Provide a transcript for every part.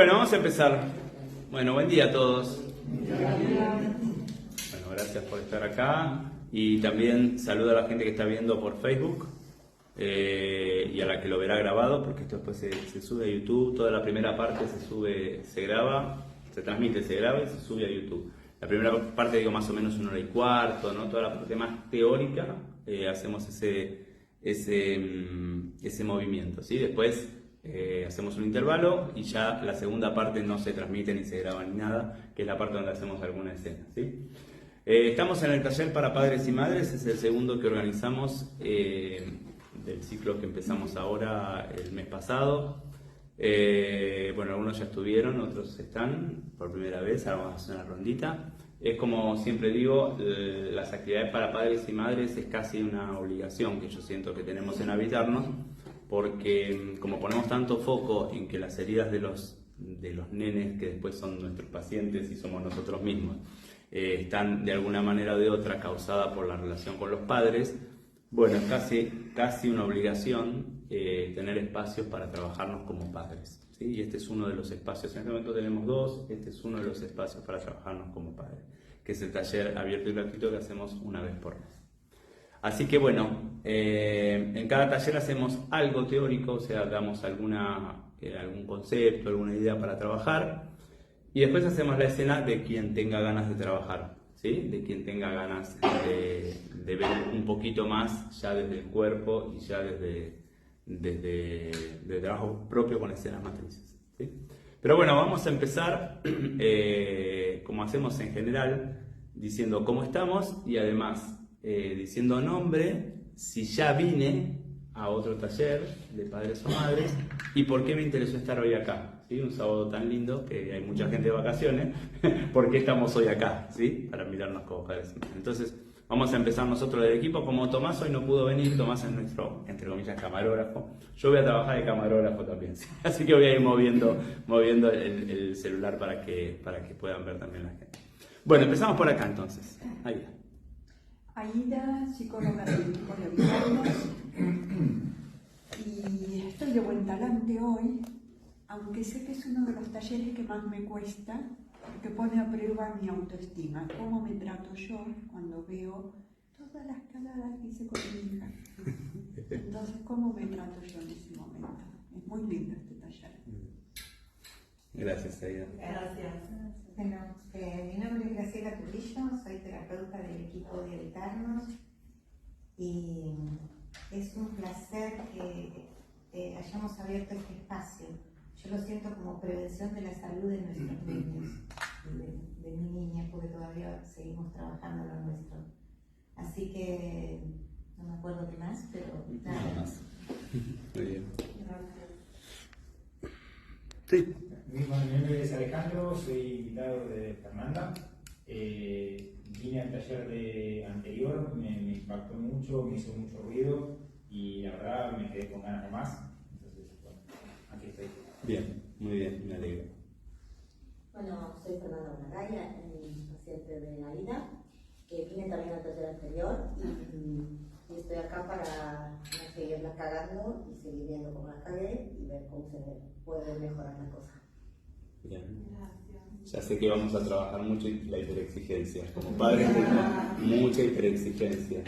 Bueno, vamos a empezar. Bueno, buen día a todos. Bueno, gracias por estar acá y también saludo a la gente que está viendo por Facebook y a la que lo verá grabado, porque esto después se sube a YouTube. Toda la primera parte se graba, se transmite, se graba y se sube a YouTube. La primera parte, digo, más o menos 1 hora y cuarto, ¿no? Toda la parte más teórica, hacemos ese movimiento, ¿sí? Después hacemos un intervalo y ya la segunda parte no se transmite ni se graba ni nada, que es la parte donde hacemos alguna escena, ¿sí? Estamos en el taller para padres y madres, es el segundo que organizamos del ciclo que empezamos ahora el mes pasado. Bueno, algunos ya estuvieron, otros están por primera vez, ahora vamos a hacer una rondita. Es como siempre digo, las actividades para padres y madres es casi una obligación que yo siento que tenemos en Habitarnos, porque como ponemos tanto foco en que las heridas de los nenes, que después son nuestros pacientes y somos nosotros mismos, están de alguna manera o de otra causadas por la relación con los padres, bueno, es casi una obligación tener espacios para trabajarnos como padres, ¿sí? Y este es uno de los espacios. En este momento tenemos dos, este es uno de los espacios para trabajarnos como padres, que es el taller abierto y gratuito que hacemos una vez por mes. Así que bueno, en cada taller hacemos algo teórico, o sea, damos algún concepto, alguna idea para trabajar, y después hacemos la escena de quien tenga ganas de trabajar, ¿sí? De quien tenga ganas de ver un poquito más ya desde el cuerpo y ya desde trabajo propio con escenas matrices, ¿sí? Pero bueno, vamos a empezar como hacemos en general, diciendo cómo estamos y además diciendo nombre, si ya vine a otro taller de padres o madres y por qué me interesó estar hoy acá, ¿sí? Un sábado tan lindo que hay mucha gente de vacaciones, ¿por qué estamos hoy acá? ¿Sí? Para mirarnos como padres. Entonces vamos a empezar nosotros del equipo. Como Tomás hoy no pudo venir, Tomás es nuestro, entre comillas, camarógrafo. Yo voy a trabajar de camarógrafo también, ¿sí? Así que voy a ir moviendo el celular para que puedan ver también la gente. Bueno, empezamos por acá entonces. Ahí. Aida, psicóloga del equipo de Habitarnos, y estoy de buen talante hoy, aunque sé que es uno de los talleres que más me cuesta, porque pone a prueba mi autoestima, cómo me trato yo cuando veo todas las cagadas que hice con mi hija. Entonces, cómo me trato yo en ese momento. Es muy lindo este taller. Gracias, Aida. Gracias. Bueno, mi nombre es Graciela Turillo, soy terapeuta del equipo de Habitarnos y es un placer que hayamos abierto este espacio. Yo lo siento como prevención de la salud de nuestros niños, de mi niña, porque todavía seguimos trabajando lo nuestro. Así que no me acuerdo qué más, pero nada más. Muy bien. Gracias. Sí. Mi nombre es Alejandro, soy invitado de Fernanda. Vine al taller anterior, me impactó mucho, me hizo mucho ruido y la verdad me quedé con ganas de más. Entonces, bueno, aquí estoy. Bien, muy bien, me alegro. Bueno, soy Fernanda Bonagaya, paciente de Aida, que vine también al taller anterior y estoy acá para no seguirla cagando y seguir viendo cómo la cagué y ver cómo se puede mejorar la cosa. Bien. Ya sé que vamos a trabajar mucho la hiperexigencia. Como padres tenemos mucha hiperexigencia.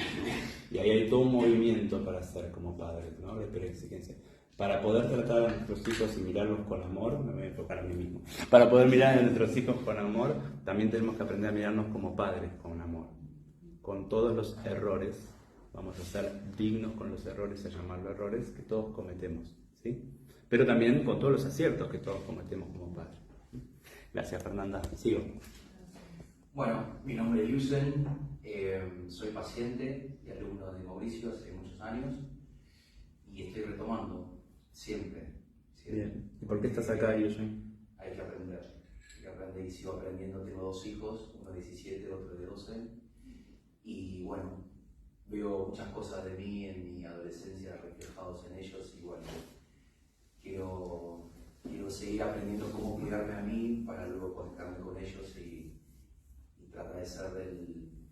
Y ahí hay todo un movimiento para hacer como padres, ¿no? La hiperexigencia. Para poder tratar a nuestros hijos y mirarlos con amor, me voy a enfocar a mí mismo. Para poder mirar a nuestros hijos con amor, también tenemos que aprender a mirarnos como padres con amor. Con todos los errores. Vamos a ser dignos con los errores, a llamarlos errores, que todos cometemos, ¿sí? Pero también con todos los aciertos que todos cometemos como padres. Gracias, Fernanda. Sigo. Bueno, mi nombre es Yusen, soy paciente y alumno de Mauricio hace muchos años y estoy retomando siempre. Bien. ¿Y por qué estás acá, Yusen? Hay que aprender y sigo aprendiendo. Tengo 2 hijos, uno de 17, otro de 12 y bueno, veo muchas cosas de mí en mi adolescencia reflejados en ellos y bueno, quiero seguir aprendiendo cómo cuidarme a mí para luego conectarme con ellos y tratar de ser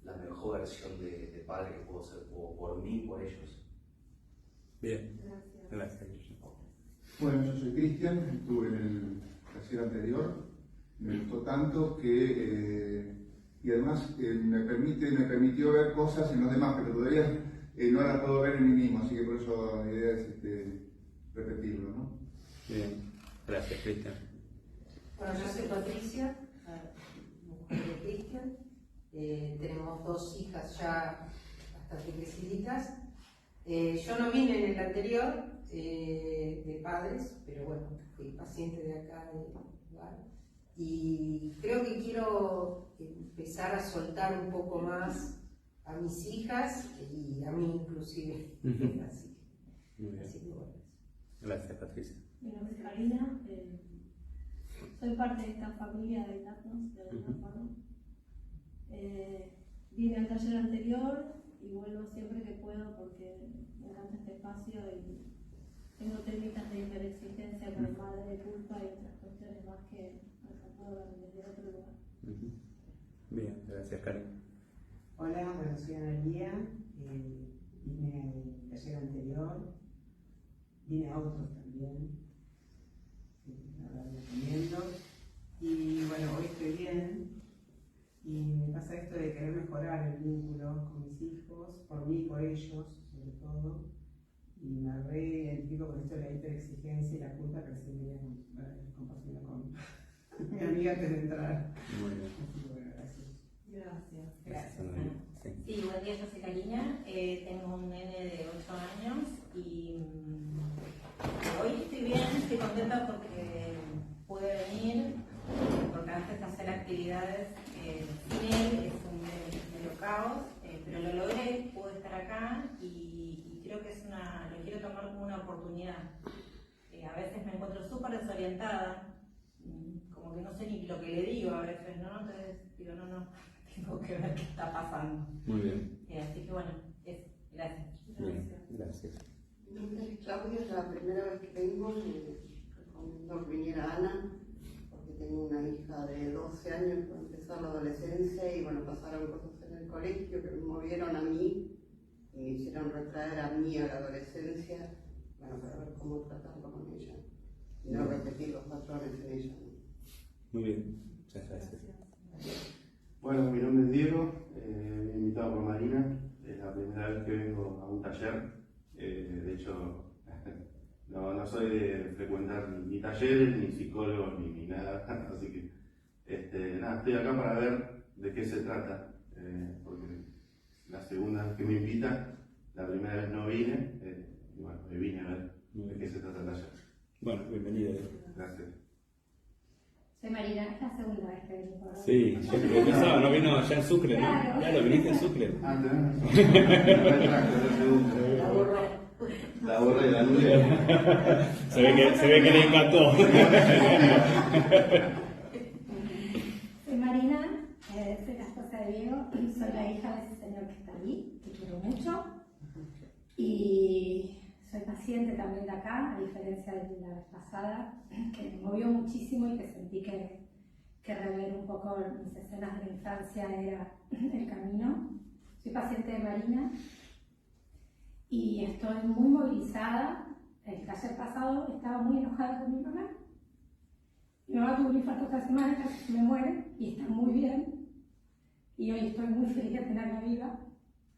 la mejor versión de padre que puedo ser por mí y por ellos. Bien. Gracias. Bueno, yo soy Cristian, estuve en el taller anterior, me gustó tanto que, y además me permitió ver cosas en los demás, pero todavía no las puedo ver en mí mismo, así que por eso la idea es repetirlo, ¿no? Bien, gracias, Cristian. Bueno, yo soy Patricia, mujer de Cristian. Tenemos 2 hijas ya bastante creciditas. Yo no vine en el anterior de padres, pero bueno, fui paciente de acá del lugar. Y creo que quiero empezar a soltar un poco más a mis hijas y a mí inclusive. Así que bueno. Gracias, Patricia. Mi nombre es Karina, soy parte de esta familia de Eternos de alguna forma. Vine al taller anterior y vuelvo siempre que puedo porque me encanta este espacio y tengo técnicas de hiperexigencia con madre de culpa y otras cuestiones más que no puedo ver desde otro lugar. Bien, gracias, Karen. Hola, bueno, soy Analía, vine al taller anterior, vine a otros también, la verdad recomiendo, y bueno, hoy estoy bien, y me pasa esto de querer mejorar el vínculo con mis hijos, por mí y por ellos, sobre todo, y me re-identifico con esto de la hiperexigencia y la culpa que se viene compartiendo con mi amiga antes de entrar. Muy bien. Así que bueno, gracias. Gracias. Sí. Buen día, yo soy Karina, tengo un nene de 8 años y hoy estoy bien, estoy contenta porque pude venir, porque antes de hacer actividades sin él es un medio caos, pero lo logré, pude estar acá y creo que lo quiero tomar como una oportunidad. A veces me encuentro súper desorientada, como que no sé ni lo que le digo a veces, ¿no? Entonces digo, no, tengo que ver qué está pasando. Muy bien. Así que bueno, gracias. Bien, gracias. Mi nombre es Claudia, es la primera vez que vengo, me recomiendo que viniera Ana, porque tengo una hija de 12 años que va a empezar la adolescencia y bueno, pasaron cosas en el colegio que me movieron a mí y me hicieron retraer a mí a la adolescencia, bueno, para ver cómo tratarlo con ella y no repetir los patrones en ella. Muy bien, muchas gracias. Bueno, mi nombre es Diego, me he invitado por Marina, es la primera vez que vengo a un taller, de hecho no soy de frecuentar ni talleres, ni psicólogos, ni nada, así que nada, estoy acá para ver de qué se trata, porque la segunda vez que me invitan, la primera vez no vine, y bueno, me vine a ver de qué se trata el taller. Bueno, bienvenido. Gracias. Soy Marina, es la segunda vez que vengo. Sí, yo pensaba, no vino allá en Sucre, ¿no? Claro. Claro, viniste en Sucre. Ah, la borré, la nube. Se ve que le encantó. Soy Marina, soy la esposa de Diego, soy la hija de ese señor que está ahí, que quiero mucho. Y soy paciente también de acá, a diferencia de la vez pasada, que me movió muchísimo y que sentí que rever un poco mis escenas de la infancia era el camino. Soy paciente de Marina y estoy muy movilizada. El taller pasado estaba muy enojada con mi mamá. Mi mamá tuvo un infarto esta semana, casi se me muere y está muy bien. Y hoy estoy muy feliz de tenerla viva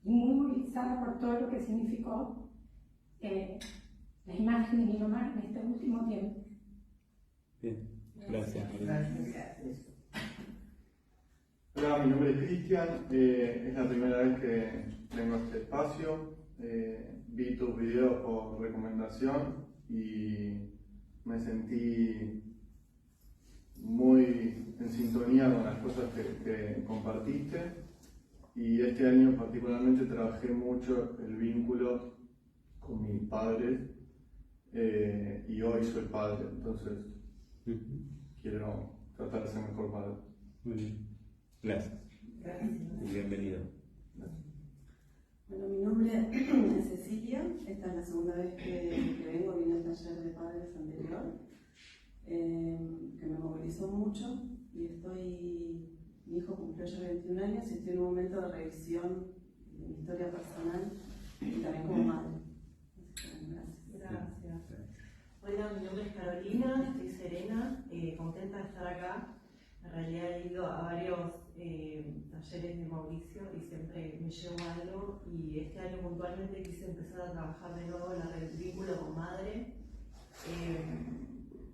y muy movilizada por todo lo que significó la imagen de mi mamá en este último tiempo. Bien, gracias. Gracias. Hola, mi nombre es Cristian, es la primera vez que vengo a este espacio. Vi tus videos por recomendación y me sentí muy en sintonía con las cosas que compartiste. Y este año particularmente trabajé mucho el vínculo con mis padres y hoy soy padre, entonces quiero tratar de ser mejor padre. Muy bien. Gracias. Bienvenido. Bueno, mi nombre es Cecilia, esta es la segunda vez que vengo, vine al taller de padres anterior, que me movilizó mucho y mi hijo cumplió ya 21 años y estoy en un momento de revisión de mi historia personal y también como madre. Gracias. Hola, mi nombre es Carolina, estoy Serena, contenta de estar acá. En realidad he ido a varios talleres de Mauricio y siempre me llevo algo, y este año puntualmente quise empezar a trabajar de nuevo el vínculo con madre,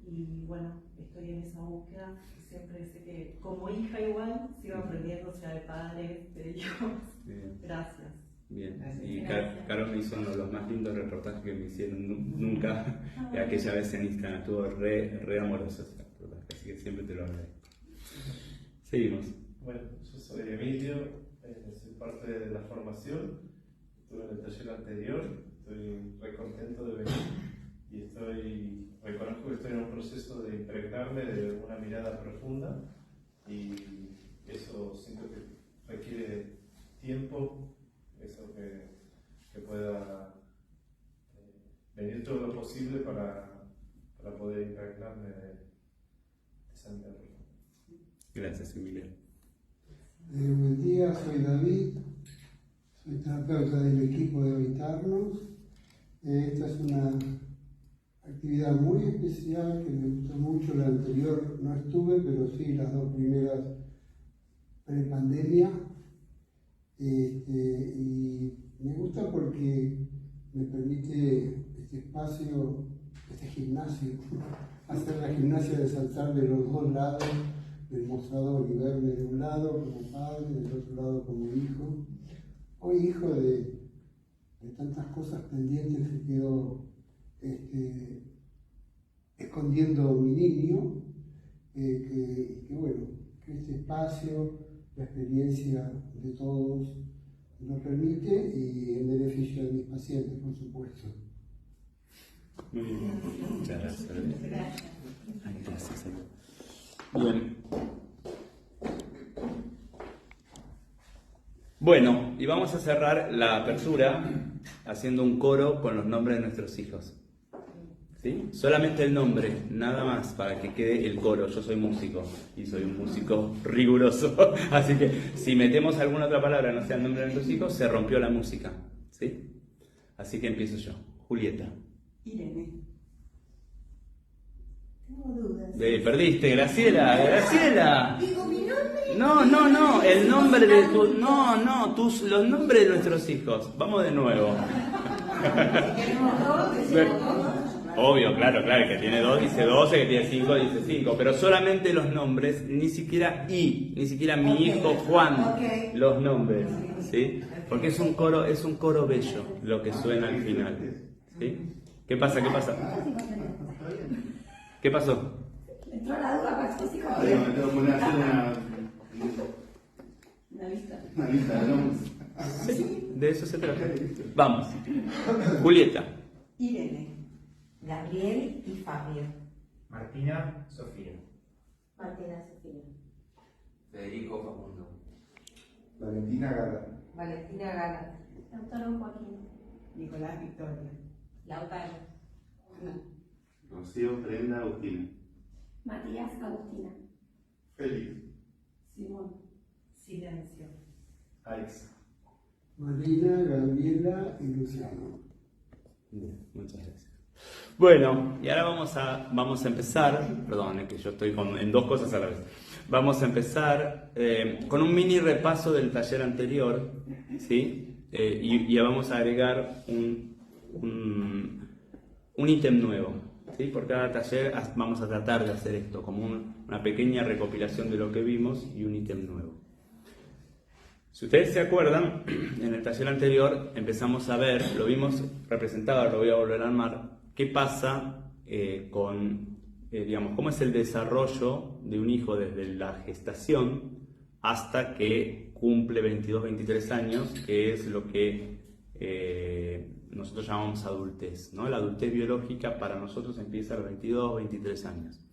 y bueno, estoy en esa búsqueda. Siempre sé que como hija igual sigo aprendiendo, sea de padres, de hijos. Bien. Gracias. Bien, y Caro me hizo uno de los más lindos reportajes que me hicieron nunca, aquella vez en Instagram, estuvo re amoroso ese reportaje, así que siempre te lo agradezco. Seguimos. Bueno, yo soy Emilio, soy parte de la formación, estuve en el taller anterior, estoy re contento de venir y reconozco que estoy en un proceso de impregnarme de una mirada profunda, y eso siento que requiere tiempo, eso que pueda venir todo lo posible para poder impregnarme de esa mirada profunda. Gracias, Emilio. Buen día, soy David, soy terapeuta del equipo de Habitarnos. Esta es una actividad muy especial que me gustó mucho. La anterior no estuve, pero sí las dos primeras pre-pandemia. Y me gusta porque me permite este espacio, este gimnasio, hacer la gimnasia de saltar de los dos lados del mostrador y verme de un lado como padre, del otro lado como hijo. Hoy hijo de tantas cosas pendientes que quedó escondiendo mi niño, que bueno, que este espacio, la experiencia de todos nos permite, y en beneficio de mis pacientes, por supuesto. Muy bien, muchas gracias. Gracias. Bien. Bueno, y vamos a cerrar la apertura haciendo un coro con los nombres de nuestros hijos. ¿Sí? Solamente el nombre, nada más, para que quede el coro. Yo soy músico y soy un músico riguroso, así que si metemos alguna otra palabra no sea el nombre de nuestros hijos, se rompió la música. ¿Sí? Así que empiezo yo. Julieta. Irene. Tengo dudas. Perdiste, Graciela. Graciela. Digo mi nombre. No, el nombre de tu... los nombres de nuestros hijos. Vamos de nuevo. Obvio, claro, que tiene 2 dice 12, que tiene 5 dice 5, pero solamente los nombres, ni siquiera mi hijo Juan, los nombres, ¿sí? Porque es un coro bello lo que suena al final, ¿sí? ¿Qué pasa? ¿Qué pasó? Entró la duda para tus hijos. Me tengo que poner a hacer una lista de nombres. Sí, de eso se trata. Vamos. Julieta. Irene. Gabriel y Fabio. Martina, Sofía. Martina Sofía. Federico Facundo. Valentina Gala. Valentina Gala. Lautaro Joaquín. Nicolás Victoria. Lautaro. Rocío, Brenda, Agustina. Matías Agustina. Félix. Simón. Silencio. Alex. Marina, Gabriela y Luciano. Bien, muchas gracias. Bueno, y ahora vamos a empezar, perdón, es que yo estoy en dos cosas a la vez. Vamos a empezar con un mini repaso del taller anterior, ¿sí? Y vamos a agregar un ítem nuevo, ¿sí? Por cada taller vamos a tratar de hacer esto, como una pequeña recopilación de lo que vimos y un ítem nuevo. Si ustedes se acuerdan, en el taller anterior empezamos a ver, lo vimos representado, lo voy a volver a armar, qué pasa digamos, cómo es el desarrollo de un hijo desde la gestación hasta que cumple 22, 23 años, que es lo que nosotros llamamos adultez, ¿no? La adultez biológica para nosotros empieza a los 22, 23 años.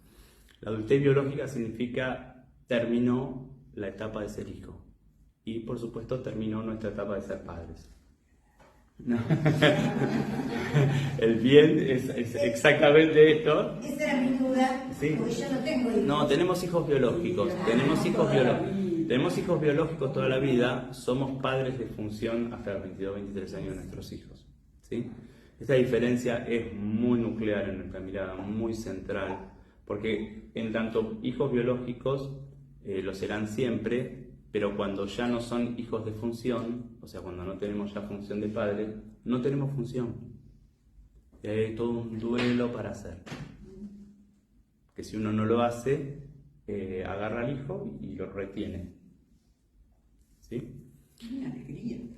La adultez biológica significa terminó la etapa de ser hijo. Y por supuesto terminó nuestra etapa de ser padres. No. El bien es exactamente esto. Esa era mi duda, Sí. porque yo no tengo hijos. No, tenemos hijos biológicos. Tenemos hijos biológicos toda la vida. Somos padres de función hasta los 22, 23 años de nuestros hijos. ¿Sí? Esta diferencia es muy nuclear en nuestra mirada, muy central, Porque en tanto hijos biológicos lo serán siempre, pero cuando ya no son hijos de función, o sea, cuando no tenemos ya función de padre, no tenemos función. Y hay todo un duelo para hacer. Que si uno no lo hace, agarra al hijo y lo retiene. ¿Sí? Hay una alegría también.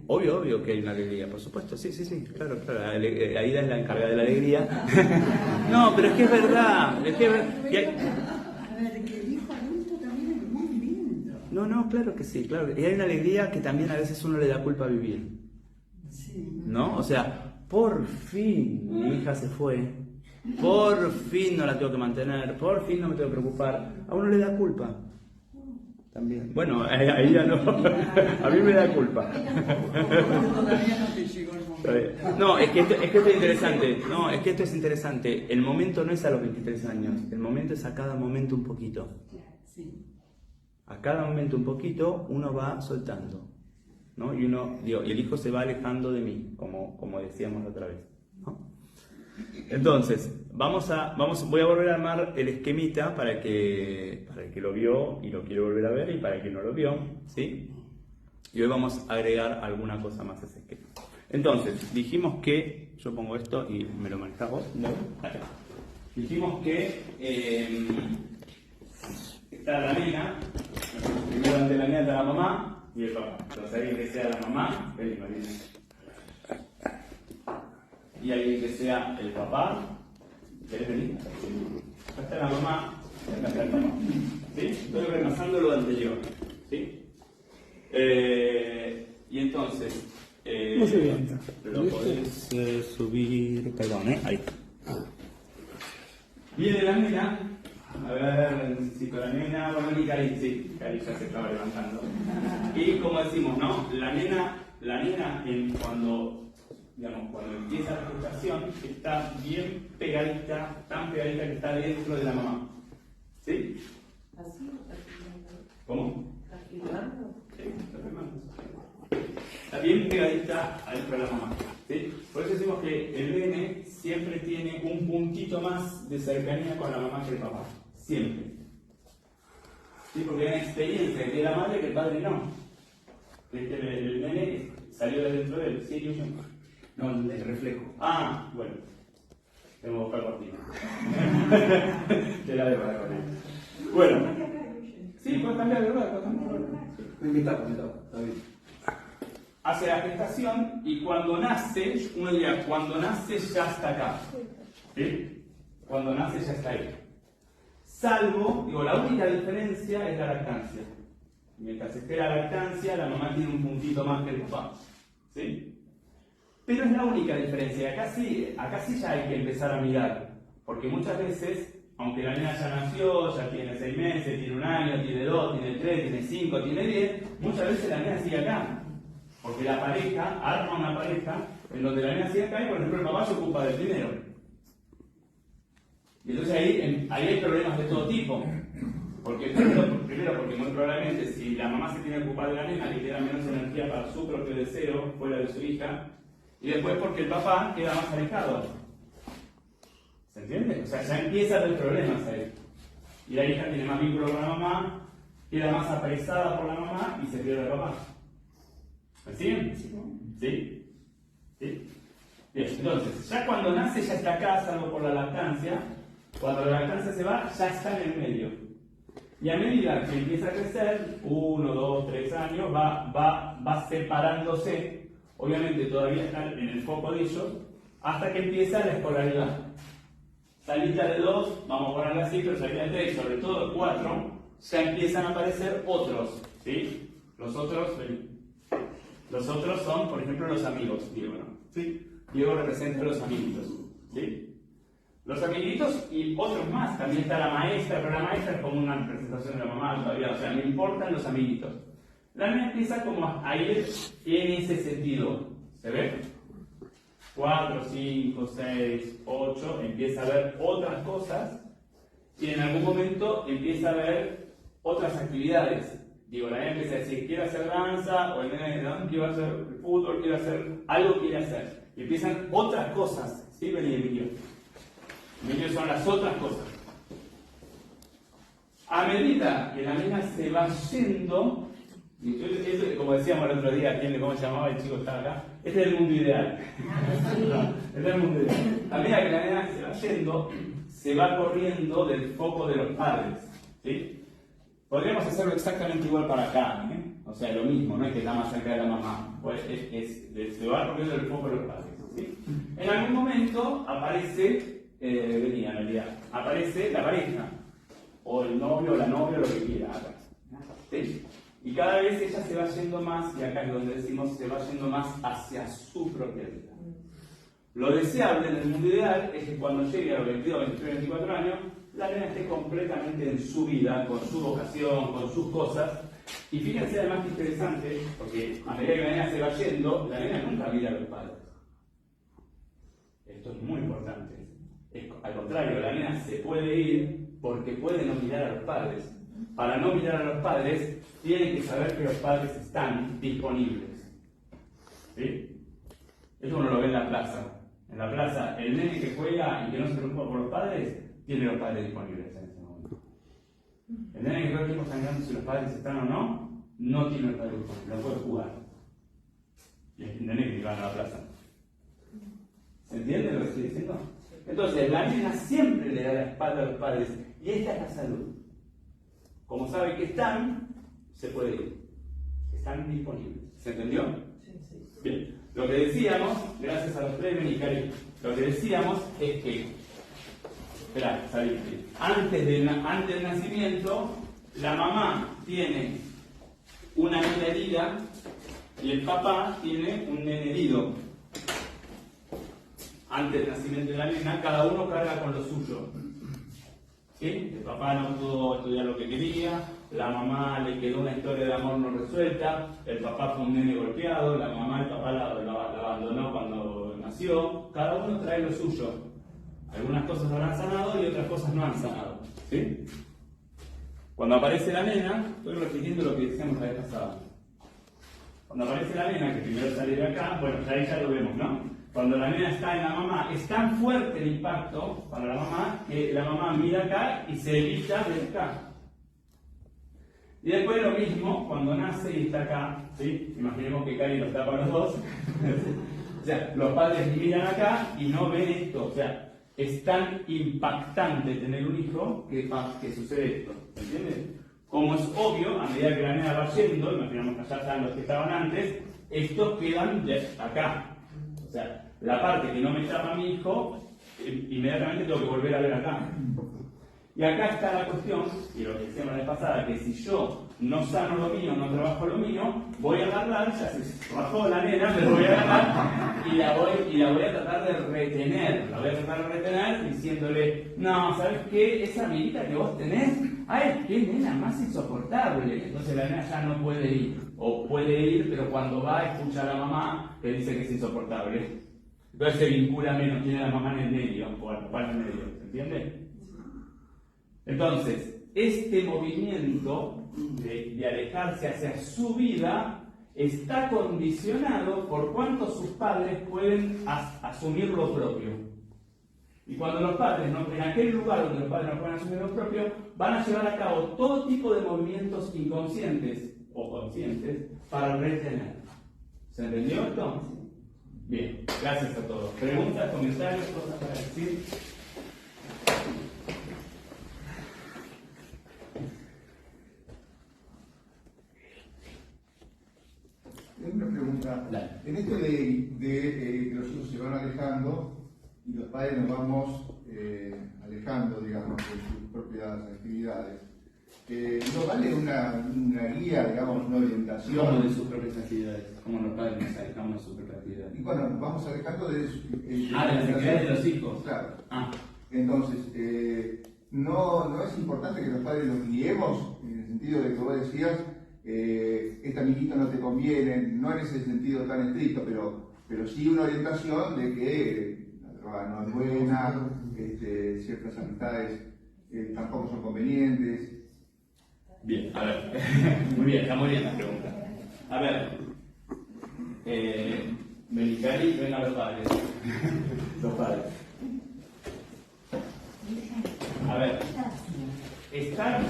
Obvio que hay una alegría, por supuesto, sí, claro. Aida es la encargada de la alegría. No, pero es que es verdad. A ver, que el hijo adulto también es muy lindo. No, claro que sí, claro. Y hay una alegría que también a veces uno le da culpa a vivir. Sí. ¿No? O sea, por fin mi hija se fue, por fin no la tengo que mantener, por fin no me tengo que preocupar. A uno le da culpa. También. Bueno, ahí ya no. A mí me da culpa. Todavía no te llegó el momento. No, es que esto es interesante. No, es que esto es interesante. El momento no es a los 23 años. El momento es a cada momento un poquito. Sí. A cada momento un poquito uno va soltando, ¿no? Y el hijo se va alejando de mí, como decíamos la otra vez, ¿no? Entonces, voy a volver a armar el esquemita para el que lo vio y lo quiere volver a ver, y para el que no lo vio, ¿sí? Y hoy vamos a agregar alguna cosa más a ese esquema. Entonces, dijimos que, yo pongo esto y me lo manejas vos, ¿no? Dijimos que está la nena, primero ante la nena está la mamá y el papá. Entonces alguien que sea la mamá, vení Marina. Y alguien que sea el papá, ¿querés venir? Acá está la mamá, acá está el papá. ¿Sí? Estoy repasando lo anterior. ¿Sí? Y entonces, no se levanta. Lo podés subir, perdón, ahí. Viene la nena, a ver, necesito la nena, bueno, y Cari, sí, Cari ya se estaba levantando. Y como decimos, ¿no? La nena cuando empieza la gestación, está bien pegadita, tan pegadita que está dentro de la mamá. ¿Sí? ¿Así? ¿Cómo? ¿Estás filmando? Sí, está filmando. Está bien pegadita adentro de la mamá. ¿Sí? Por eso decimos que el nene siempre tiene un puntito más de cercanía con la mamá que el papá. Siempre. ¿Sí? Porque hay una experiencia que tiene la madre que el padre no. El nene salió de dentro de él. ¿Sí, yo? No, el reflejo. Ah, bueno. Tengo que buscar cortina. Que la debo con él. Bueno. Sí, puedes cambiar de lugar. Me invitaba, está bien. Hace la gestación y cuando nace, uno diría, cuando nace ya está acá. ¿Sí? Cuando nace ya está ahí. Salvo, la única diferencia es la lactancia. Mientras esté la lactancia, la mamá tiene un puntito más que el papá. ¿Sí? Pero es la única diferencia. Acá sí ya hay que empezar a mirar. Porque muchas veces, aunque la niña ya nació, ya tiene 6 meses, tiene 1 año, tiene 2, tiene 3, tiene 5, tiene 10, muchas veces la niña sigue acá. Porque la pareja arma una pareja en donde la niña sigue acá y, por ejemplo, el papá se ocupa del primero. Y entonces ahí hay problemas de todo tipo. Primero porque muy probablemente si la mamá se tiene que ocupar de la nena, le queda menos energía para su propio deseo fuera de su hija. Y después porque el papá queda más alejado. ¿Se entiende? O sea, ya empieza a haber problemas ahí. Y la hija tiene más vínculo con la mamá, queda más apresada por la mamá y se pierde el papá. ¿Me siguen? ¿Sí? ¿Sí? Bien, entonces, ya cuando nace ya está acá, salvo por la lactancia. Cuando la lactancia se va, ya está en el medio. Y a medida que empieza a crecer, 1, 2, 3 años, va separándose. Obviamente todavía están en el foco de ellos, hasta que empieza la escolaridad. Salida de 2, vamos a ponerla así, pero salida de 3, sobre todo de 4, ya empiezan a aparecer otros. ¿Sí? Los otros son, por ejemplo, los amigos. Diego, ¿no? ¿Sí? Diego representa a los amiguitos. ¿Sí? Los amiguitos y otros más. También está la maestra, pero la maestra es como una representación de la mamá todavía. O sea, no importan los amiguitos. La niña empieza como a ir en ese sentido. ¿Se ve? 4, 5, 6, 8. Empieza a ver otras cosas. Y en algún momento empieza a ver otras actividades. La niña empieza a decir, quiero hacer danza, o el nene, ¿no? Quiero hacer fútbol, quiero hacer algo, quiere hacer. Y empiezan otras cosas. ¿Sí? Vení, Emilio. Emilio son las otras cosas. A medida que la nena se va yendo, como decíamos el otro día, ¿cómo se llamaba el chico que estaba acá? Este es el mundo ideal. Este es el mundo ideal. A medida que la nena se va yendo, se va corriendo del foco de los padres. ¿Sí? Podríamos hacerlo exactamente igual para acá, ¿eh? O sea, lo mismo, no es que está más cerca de la mamá, pues se va corriendo del foco de los padres. ¿Sí? En algún momento aparece, aparece la pareja, o el novio o la novia, lo que quiera. ¿Sí? Y cada vez ella se va yendo más, y acá es donde decimos, se va yendo más hacia su propia vida. Lo deseable en el mundo ideal es que cuando llegue a los 22, 23, 24 años, la nena esté completamente en su vida, con su vocación, con sus cosas. Y fíjense además que interesante, porque a medida que la nena se va yendo, la nena nunca mira a los padres. Esto es muy importante. Al contrario, la nena se puede ir porque puede no mirar a los padres. Para no mirar a los padres, tiene que saber que los padres están disponibles. ¿Sí? Eso uno lo ve en la plaza. En la plaza, el nene que juega y que no se preocupa por los padres, tiene los padres disponibles en ese momento. El nene que todo el tiempo está mirando si los padres están o no, no tiene los padres disponibles, no puede jugar. Y el nene que va a la plaza. ¿Se entiende lo que estoy diciendo? Entonces, la nena siempre le da la espalda a los padres, y esta es la salud. Como sabe que están, se puede ir. Están disponibles. ¿Se entendió? Sí, sí. Bien. Lo que decíamos, gracias a los premios y cariño, lo que decíamos es que, esperá, salí. Antes del nacimiento, la mamá tiene una nena herida y el papá tiene un nene herido. Antes del nacimiento de la nena, cada uno carga con lo suyo. ¿Sí? El papá no pudo estudiar lo que quería, la mamá le quedó una historia de amor no resuelta, el papá fue un nene golpeado, la mamá, el papá la abandonó cuando nació. Cada uno trae lo suyo. Algunas cosas habrán sanado y otras cosas no han sanado. ¿Sí? Cuando aparece la nena, estoy repitiendo lo que decíamos la vez pasada. Cuando aparece la nena, que primero sale de acá, bueno, ahí ya lo vemos, ¿no? Cuando la nena está en la mamá, es tan fuerte el impacto para la mamá que la mamá mira acá y se evita de acá. Y después lo mismo cuando nace y está acá, ¿sí? Imaginemos que Cari los tapa a los dos. O sea, los padres miran acá y no ven esto. O sea, es tan impactante tener un hijo que sucede esto. ¿Entiendes? Como es obvio, a medida que la nena va yendo, imaginamos que allá están los que estaban antes, estos quedan acá. O sea, la parte que no me tapa a mi hijo, inmediatamente tengo que volver a ver acá. Y acá está la cuestión, y lo que decíamos la vez pasada, que si yo no sano lo mío, no trabajo lo mío, voy a agarrar, ya se bajó la nena, pero voy a agarrar y la voy a tratar de retener. La voy a tratar de retener diciéndole, no, ¿sabes qué? Esa amiguita que vos tenés, ¡ay, qué nena más insoportable! Entonces la nena ya no puede ir. O puede ir, pero cuando va escucha a la mamá que dice que es insoportable. Entonces se vincula menos, tiene a la mamá en el medio, o al papá en el medio, ¿se entiende? Entonces, este movimiento de alejarse hacia su vida está condicionado por cuánto sus padres pueden asumir lo propio. Y cuando los padres, no, en aquel lugar donde los padres no pueden asumir lo propio, van a llevar a cabo todo tipo de movimientos inconscientes o conscientes para retener. ¿Se entendió esto? Bien, gracias a todos. ¿Preguntas, comentarios, cosas para decir? Una pregunta. En esto de que los hijos se van alejando y los padres nos vamos alejando, digamos, de sus propias actividades, ¿no vale una guía, digamos, una orientación? ¿Cómo de sus propias actividades? ¿Cómo los padres nos alejamos de sus propias actividades? Y bueno, nos vamos alejando de las actividades de los hijos. Claro. Entonces, ¿no es importante que los padres los guiemos en el sentido de que vos decías, esta amiguita no te conviene, no en ese sentido tan estricto, pero sí una orientación de que la droga no es buena, ciertas amistades tampoco son convenientes? Bien, a ver, muy bien, está muy bien la pregunta. A ver, Melicari, venga los padres. Los padres. A ver, estar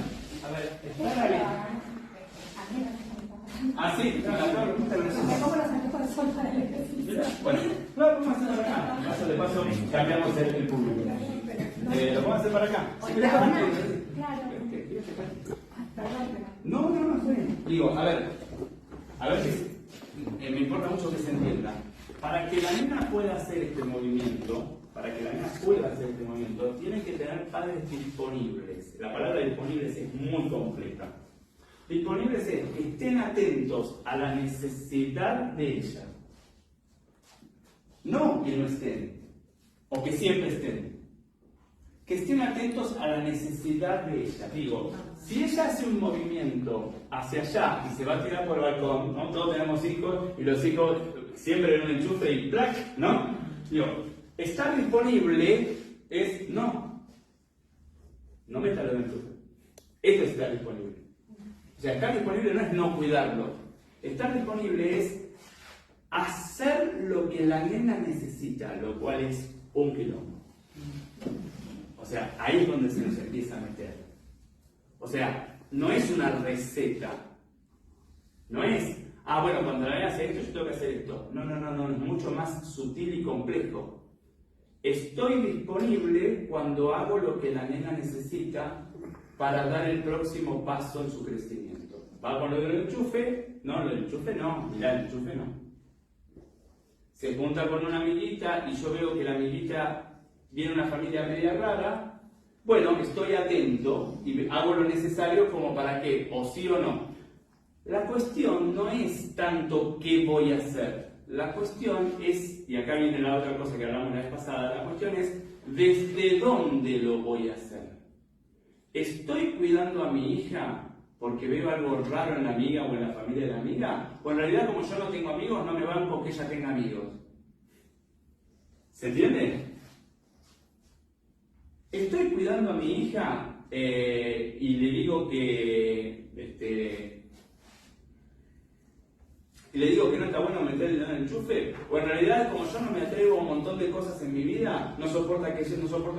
A ver, ¿están ahí? Ah, sí, no, la pregunta no es. Bueno, no, vamos a hacer para acá. De paso, cambiamos el público. Lo vamos a hacer para acá. No, estoy bien. Digo, a ver que me importa mucho que se entienda. Para que la nena pueda hacer este movimiento, tiene que tener padres disponibles. La palabra disponibles es muy completa. Disponibles es que estén atentos a la necesidad de ella. No que no estén, o que siempre estén. Que estén atentos a la necesidad de ella. Digo, si ella hace un movimiento hacia allá y se va a tirar por el balcón, ¿no? Todos tenemos hijos y los hijos siempre en un enchufe y ¡plac! ¿No? Digo, estar disponible es no métalo en el enchufe. Esto es estar disponible. O sea, estar disponible no es no cuidarlo. Estar disponible es hacer lo que la nena necesita, lo cual es un quilombo. O sea, ahí es donde se nos empieza a meter. O sea, no es una receta. No es, bueno, cuando la nena hace esto, yo tengo que hacer esto. No, es mucho más sutil y complejo. Estoy disponible cuando hago lo que la nena necesita para dar el próximo paso en su crecimiento. ¿Va con lo del enchufe? No, lo del enchufe no. Mirá, el enchufe no. Se junta con una amiguita y yo veo que la amiguita viene una familia media rara, bueno, estoy atento y hago lo necesario como para que, o sí o no. La cuestión no es tanto qué voy a hacer, la cuestión es, y acá viene la otra cosa que hablamos la vez pasada, la cuestión es desde dónde lo voy a hacer. ¿Estoy cuidando a mi hija porque veo algo raro en la amiga o en la familia de la amiga? O en realidad como yo no tengo amigos, no me banco que ella tenga amigos. ¿Se entiende? Estoy cuidando a mi hija y le digo que no está bueno meter el dedo en el enchufe, o en realidad como yo no me atrevo a un montón de cosas en mi vida, no soporto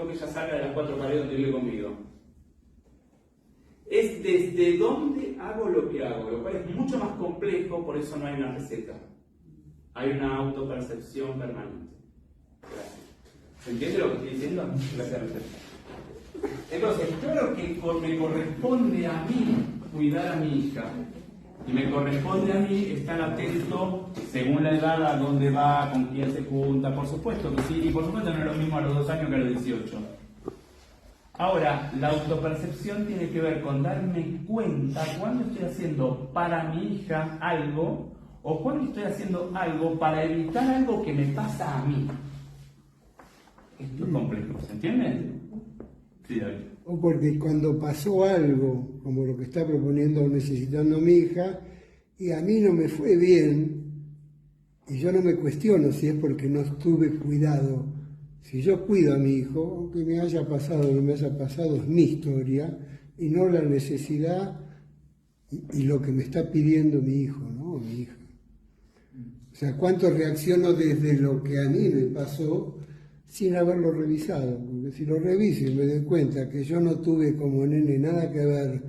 que ella salga de las 4 paredes donde vive conmigo. Es desde dónde hago lo que hago, lo cual es mucho más complejo, por eso no hay una receta. Hay una autopercepción permanente. Gracias. ¿Se entiende lo que estoy diciendo? Gracias. Entonces, claro que me corresponde a mí cuidar a mi hija. Y me corresponde a mí estar atento según la edad, a dónde va, con quién se junta, por supuesto que sí, y por supuesto no es lo mismo a los 2 años que a los 18. Ahora, la autopercepción tiene que ver con darme cuenta cuando estoy haciendo para mi hija algo o cuando estoy haciendo algo para evitar algo que me pasa a mí. Esto es complejo, ¿se entiende? Sí, David. O porque cuando pasó algo, como lo que está proponiendo o necesitando mi hija, y a mí no me fue bien, y yo no me cuestiono si es porque no tuve cuidado. Si yo cuido a mi hijo, aunque me haya pasado o no me haya pasado, es mi historia, y no la necesidad y lo que me está pidiendo mi hijo, ¿no? O mi hija. O sea, cuánto reacciono desde lo que a mí me pasó, sin haberlo revisado, porque si lo reviso y me doy cuenta que yo no tuve como nene nada que ver,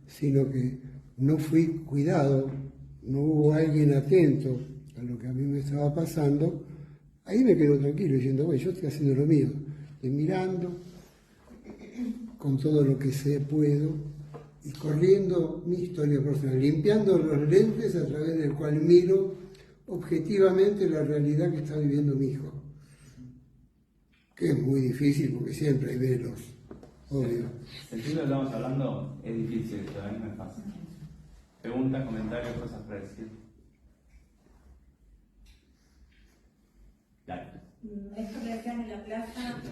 sino que no fui cuidado, no hubo alguien atento a lo que a mí me estaba pasando, ahí me quedo tranquilo diciendo, bueno, yo estoy haciendo lo mío, estoy mirando con todo lo que sé, puedo, y corriendo mi historia personal, limpiando los lentes a través del cual miro objetivamente la realidad que está viviendo mi hijo. Que es muy difícil porque siempre hay velos, obvio. El tema que estamos hablando es difícil, todavía no es fácil. Preguntas, comentarios, cosas para decir. Dale. Esto que decían en la plaza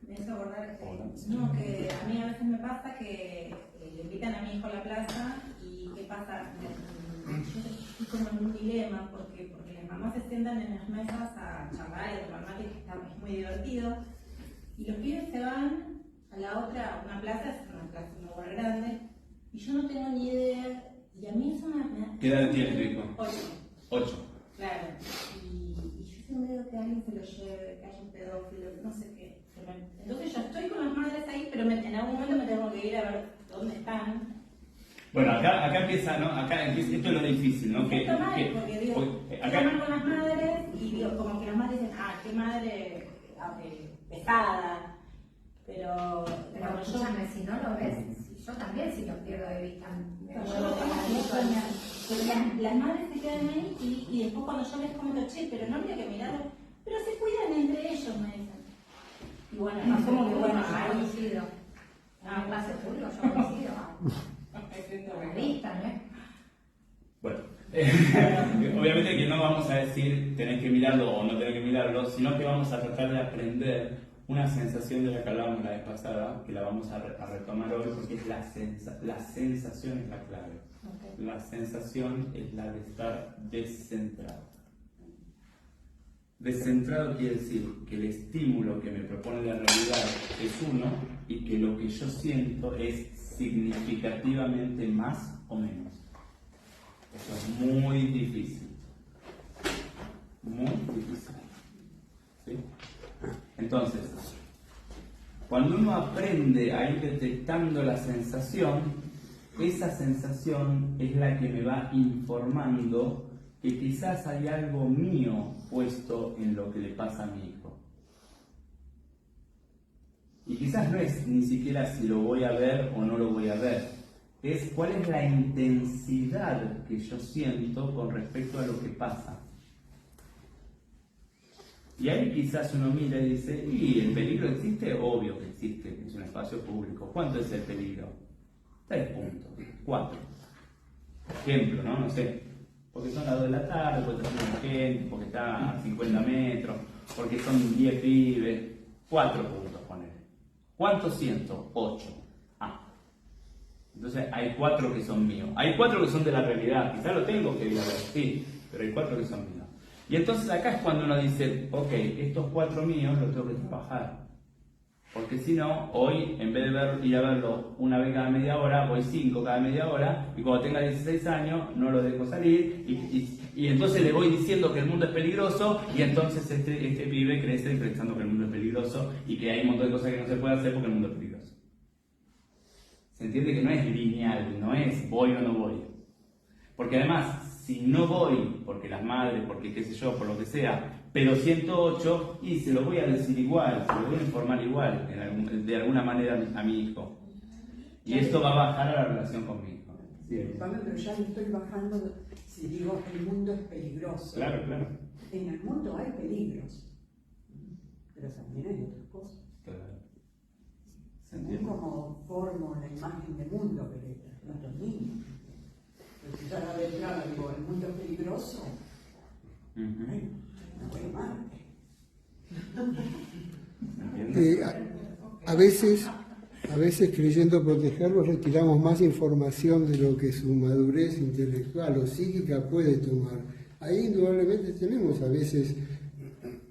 me hizo acordar que a mí a veces me pasa que le invitan a mi hijo a la plaza y ¿qué pasa? Yo estoy como en un dilema porque las mamás se sientan en las mesas a charlar y a tomar mate, que es muy divertido, y los pibes se van a la otra, una plaza, es una plaza, un lugar grande, y yo no tengo ni idea, y a mí eso me... ¿Qué edad tiene tu hijo? 8. Claro, y yo siempre veo que alguien se lo lleve, que haya un pedófilo, no sé qué. Entonces yo estoy con las madres ahí, pero en algún momento me tengo que ir a ver ¿dónde están? Bueno, acá empieza, ¿no? Acá empieza, esto es lo difícil, ¿no? Porque digo, acá llaman con las madres y digo, como que las madres dicen, qué madre pesada. Pero escúchame, si no lo ves, yo también si lo pierdo de vista. Las madres se quedan ahí y después cuando yo les comento, che, pero no habría que mirarlo, pero se cuidan entre ellos, me dicen. Y bueno, es como que bueno, yo coincido. En base público yo coincido. Realista, ¿no? Bueno, obviamente que no vamos a decir tenés que mirarlo o no tenés que mirarlo, sino que vamos a tratar de aprender una sensación de la que hablábamos la vez pasada, que la vamos a retomar hoy porque es la sensación es la clave. Okay. La sensación es la de estar descentrado. Descentrado quiere decir que el estímulo que me propone la realidad es uno y que lo que yo siento es significativamente más o menos. Eso es muy difícil. Muy difícil. ¿Sí? Entonces, cuando uno aprende a ir detectando la sensación, esa sensación es la que me va informando que quizás hay algo mío puesto en lo que le pasa a mi hijo. Y quizás no es ni siquiera si lo voy a ver o no lo voy a ver, es cuál es la intensidad que yo siento con respecto a lo que pasa. Y ahí quizás uno mira y dice, ¿y el peligro existe? Obvio que existe, es un espacio público. ¿Cuánto es el peligro? 3 puntos, 4. Ejemplo, ¿no? No sé, porque son las 2 de la tarde, porque está mucha gente, porque está a 50 metros, porque son 10 pibes, 4 puntos, ponele. ¿Cuántos siento? 8. Entonces hay 4 que son míos. Hay 4 que son de la realidad, quizás lo tengo que ir a ver, sí, pero hay 4 que son míos. Y entonces acá es cuando uno dice, ok, estos 4 míos los tengo que trabajar. Porque si no, hoy, en vez de ir a verlo una vez cada media hora, voy 5 cada media hora, y cuando tenga 16 años no lo dejo salir, y entonces le voy diciendo que el mundo es peligroso, y entonces este pibe crece pensando que el mundo es peligroso, y que hay un montón de cosas que no se puede hacer porque el mundo es peligroso. Se entiende que no es lineal, no es voy o no voy. Porque además, si no voy, porque las madres, porque qué sé yo, por lo que sea, pero 108, y se lo voy a decir igual, se lo voy a informar igual, de alguna manera a mi hijo. Y esto va a bajar a la relación con mi hijo. Sí. Pero ya le estoy bajando si digo que el mundo es peligroso. Claro, claro. En el mundo hay peligros, pero también hay otras cosas. Claro. Según como formo la imagen del mundo que le transmito a los niños. Pero si ya la de entrada digo, el mundo es peligroso, bueno, no voy a A veces creyendo protegerlos retiramos más información de lo que su madurez intelectual o psíquica puede tomar. Ahí indudablemente tenemos a veces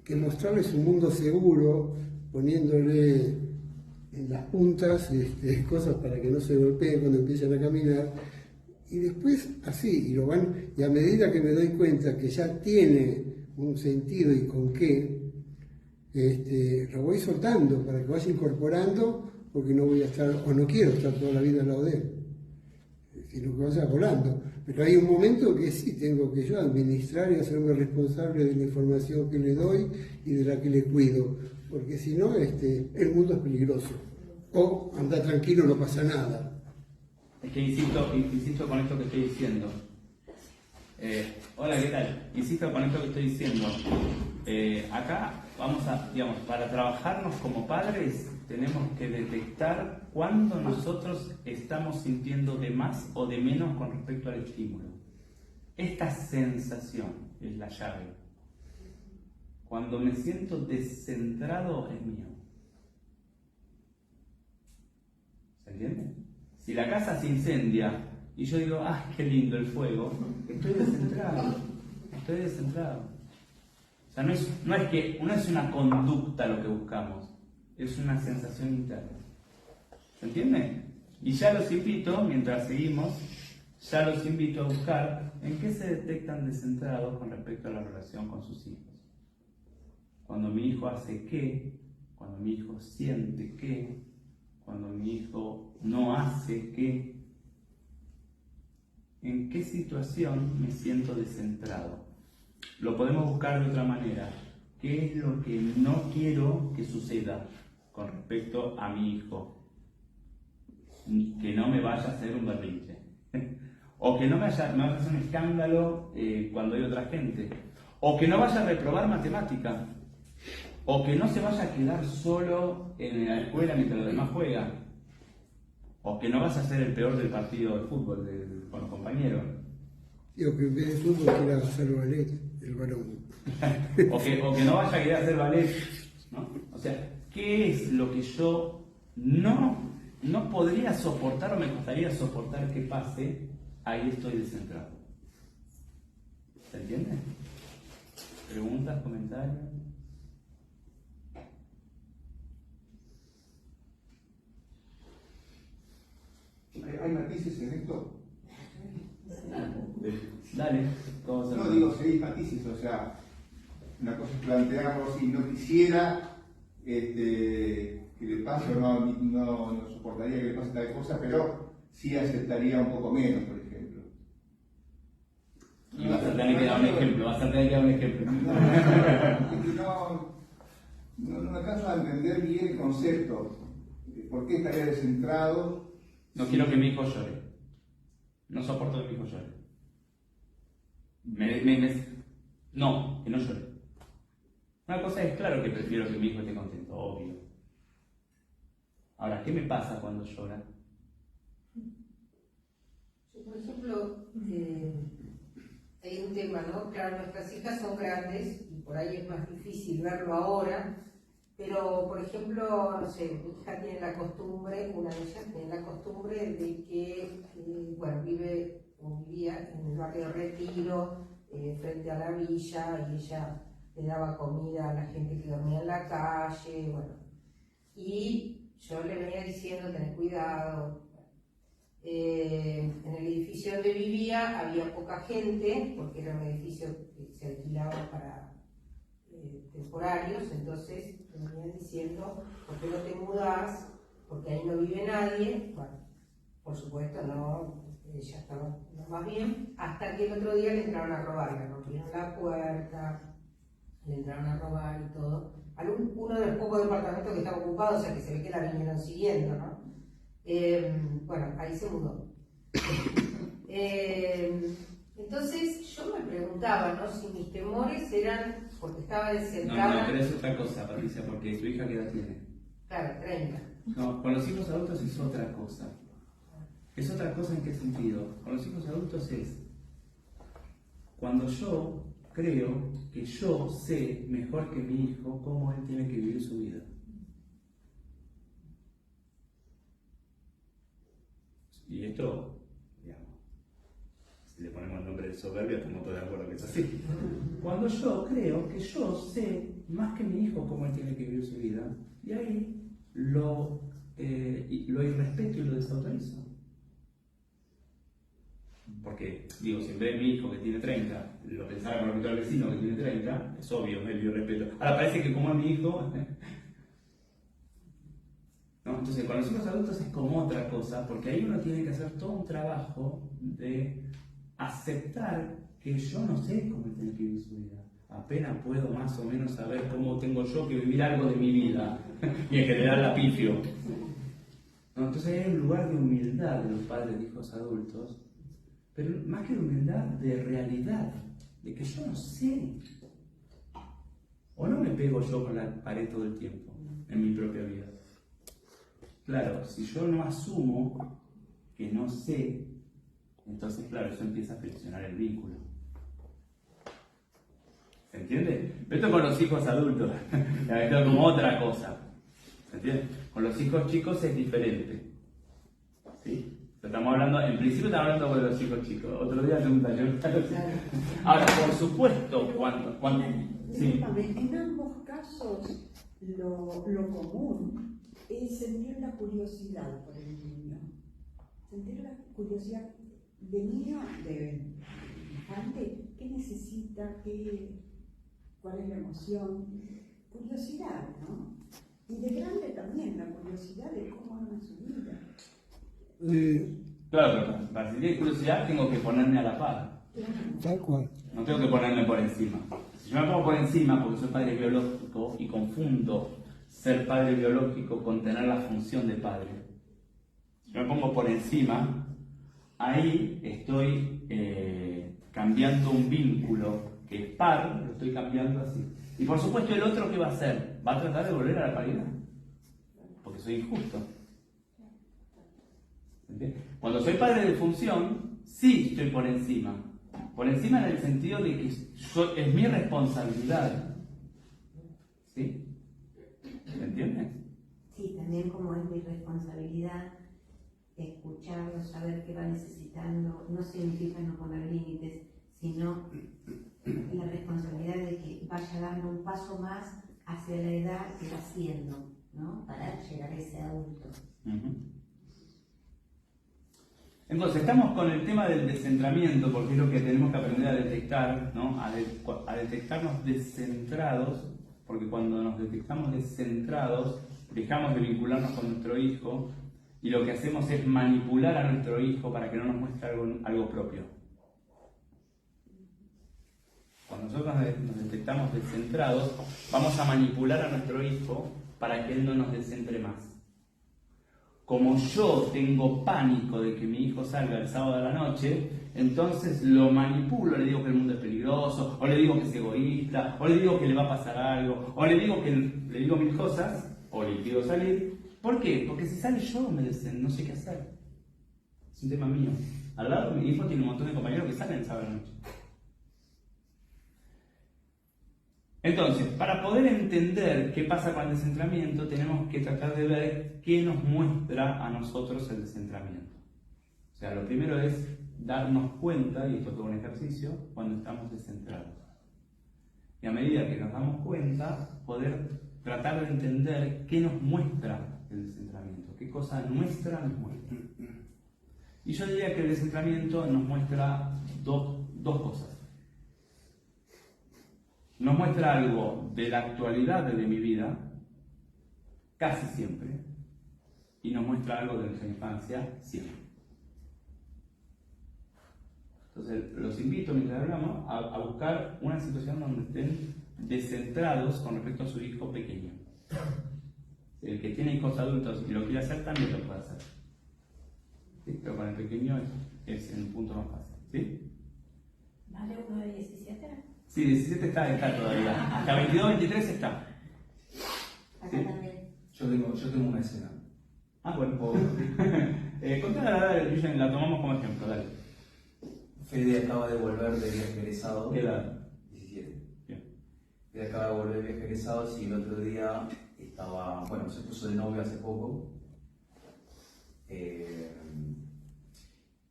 que mostrarles un mundo seguro, poniéndole en las puntas cosas para que no se golpeen cuando empiezan a caminar, y después así, y a medida que me doy cuenta que ya tiene un sentido y con qué, lo voy soltando para que vaya incorporando, porque no voy a estar, o no quiero estar toda la vida al lado de él, sino que vaya volando. Pero hay un momento que sí tengo que yo administrar y hacerme responsable de la información que le doy y de la que le cuido, porque si no, el mundo es peligroso. O anda tranquilo, no pasa nada. Es que insisto con esto que estoy diciendo. Hola, ¿qué tal? Insisto con esto que estoy diciendo. Acá vamos a, digamos, para trabajarnos como padres, tenemos que detectar cuándo nosotros estamos sintiendo de más o de menos con respecto al estímulo. Esta sensación es la llave. Cuando me siento descentrado es mío. ¿Se entiende? Si la casa se incendia y yo digo, ¡ah, qué lindo el fuego!, estoy descentrado. Estoy descentrado. O sea, no es una conducta lo que buscamos, es una sensación interna. ¿Se entiende? Y ya los invito, mientras seguimos, ya los invito a buscar en qué se detectan descentrados con respecto a la relación con sus hijos. Cuando mi hijo hace qué, cuando mi hijo siente qué, cuando mi hijo no hace qué? ¿En qué situación me siento descentrado? Lo podemos buscar de otra manera. ¿Qué es lo que no quiero que suceda con respecto a mi hijo? Que no me vaya a hacer un berrinche. O que no me vaya a hacer un escándalo cuando hay otra gente. O que no vaya a reprobar matemática. O que no se vaya a quedar solo en la escuela mientras los demás juegan. O que no vas a ser el peor del partido de fútbol con los compañeros. Y o que en vez de fútbol quiera hacer ballet, el varón. o que no vaya a querer hacer ballet, ¿no? O sea, ¿qué es lo que yo no podría soportar o me costaría soportar que pase? Ahí estoy descentrado. ¿Se entiende? ¿Preguntas, comentarios? ¿Hay matices en esto? Dale. No, digo, si hay matices, o sea, una cosa es plantearlo si no quisiera que le pase o no soportaría que le pase tal cosa, pero sí aceptaría un poco menos, por ejemplo. Y vas a tener que dar un ejemplo, No alcanzo a entender bien el concepto. ¿Por qué estaría descentrado? No quiero que mi hijo llore. No soporto que mi hijo llore. No, que no llore. Una cosa es, claro que prefiero que mi hijo esté contento, obvio. Ahora, ¿qué me pasa cuando llora? Yo, por ejemplo, hay un tema, ¿no? Claro, nuestras hijas son grandes y por ahí es más difícil verlo ahora, pero, por ejemplo, no sé, mi hija tiene la costumbre, una de ellas tiene la costumbre de que, vivía en el barrio Retiro, frente a la villa, y ella le daba comida a la gente que dormía en la calle, bueno. Y yo le venía diciendo, tened cuidado. En el edificio donde vivía había poca gente, porque era un edificio que se alquilaba para temporarios, entonces me venían diciendo, ¿por qué no te mudás? Porque ahí no vive nadie. Bueno, por supuesto no, ella estaba más bien, hasta que el otro día le entraron a robar, le rompieron la puerta, le entraron a robar y todo. Uno de los pocos departamentos que estaba ocupado, o sea que se ve que la vinieron siguiendo, ¿no? Bueno, ahí se mudó. Entonces yo me preguntaba, ¿no? Si mis temores eran porque estaba descentrada. No, pero es otra cosa, Patricia, porque tu hija, ¿qué edad tiene? Claro, 30. No, con los hijos adultos es otra cosa. ¿Es otra cosa en qué sentido? Con los hijos adultos es cuando yo creo que yo sé mejor que mi hijo cómo él tiene que vivir su vida. Y esto, digamos, si le ponemos el nombre de soberbia, estamos todos de acuerdo que es así. Cuando yo creo que yo sé más que mi hijo cómo él tiene que vivir su vida, y ahí lo irrespeto y lo desautorizo. Porque, digo, si en vez de mi hijo que tiene 30, lo pensara con respecto al vecino que tiene 30, es obvio, me dio respeto. Ahora parece que como a mi hijo... ¿no? Entonces, con los hijos adultos es como otra cosa, porque ahí uno tiene que hacer todo un trabajo de aceptar que yo no sé cómo tiene que vivir su vida. Apenas puedo más o menos saber cómo tengo yo que vivir algo de mi vida, y en general la pifio. ¿No? Entonces hay un lugar de humildad de los padres de hijos adultos, pero más que de humildad, de realidad, de que yo no sé. O no me pego yo con la pared todo el tiempo, en mi propia vida. Claro, si yo no asumo que no sé, entonces, claro, eso empieza a friccionar el vínculo. ¿Se entiende? Esto con los hijos adultos, esto es como otra cosa. ¿Se entiende? Con los hijos chicos es diferente. ¿Sí? Estamos hablando, en principio estamos hablando con los chicos chicos. Otro día hacemos un taller. Ahora, por supuesto, cuando sí. En ambos casos, lo común es sentir la curiosidad por el niño. Sentir la curiosidad de niño, de infante, qué necesita, cuál es la emoción. Curiosidad, ¿no? Y de grande también, la curiosidad de cómo arma su vida. Claro, pero para sentir curiosidad tengo que ponerme a la par. Tal cual. No tengo que ponerme por encima. Si yo me pongo por encima porque soy padre biológico y confundo ser padre biológico con tener la función de padre, si me pongo por encima, ahí estoy cambiando un vínculo que es par, lo estoy cambiando así. Y por supuesto el otro, ¿qué va a hacer? Va a tratar de volver a la paridad, porque soy injusto. ¿Entiendes? Cuando soy padre de función, sí estoy por encima. Por encima en el sentido de que es mi responsabilidad. ¿Sí? ¿Me entiendes? Sí, también como es mi responsabilidad escucharlo, saber qué va necesitando, no significa no poner límites, sino la responsabilidad de que vaya dando un paso más hacia la edad que va siendo, ¿no? Para llegar a ese adulto. Entonces, estamos con el tema del descentramiento, porque es lo que tenemos que aprender a detectar, ¿no? A detectarnos descentrados, porque cuando nos detectamos descentrados, dejamos de vincularnos con nuestro hijo y lo que hacemos es manipular a nuestro hijo para que no nos muestre algo propio. Cuando nosotros nos detectamos descentrados, vamos a manipular a nuestro hijo para que él no nos descentre más. Como yo tengo pánico de que mi hijo salga el sábado a la noche, entonces lo manipulo, le digo que el mundo es peligroso, o le digo que es egoísta, o le digo que le va a pasar algo, o le digo mil cosas, o le pido salir. ¿Por qué? Porque si sale yo no sé qué hacer. Es un tema mío. Al lado mi hijo tiene un montón de compañeros que salen el sábado a la noche. Entonces, para poder entender qué pasa con el descentramiento, tenemos que tratar de ver qué nos muestra a nosotros el descentramiento. O sea, lo primero es darnos cuenta, y esto es todo un ejercicio, cuando estamos descentrados. Y a medida que nos damos cuenta, poder tratar de entender qué nos muestra el descentramiento, qué cosa nuestra nos muestra. Y yo diría que el descentramiento nos muestra dos cosas. Nos muestra algo de la actualidad de mi vida, casi siempre, y nos muestra algo de nuestra infancia, siempre. Entonces, los invito, mientras hablamos, a buscar una situación donde estén descentrados con respecto a su hijo pequeño. El que tiene hijos adultos y lo quiere hacer, también lo puede hacer. ¿Sí? Pero para el pequeño es el punto más fácil. ¿Sí? ¿Vale uno de 17? Sí, 17 está todavía. Hasta 22, 23 está. Acá ¿Sí? también. Yo tengo una escena. Bueno, contala, Yuyen, la tomamos como ejemplo, dale. Fede acaba de volver de viaje egresado. ¿Qué edad? 17. Bien. Fede acaba de volver de viaje egresado y el otro día se puso de novio hace poco.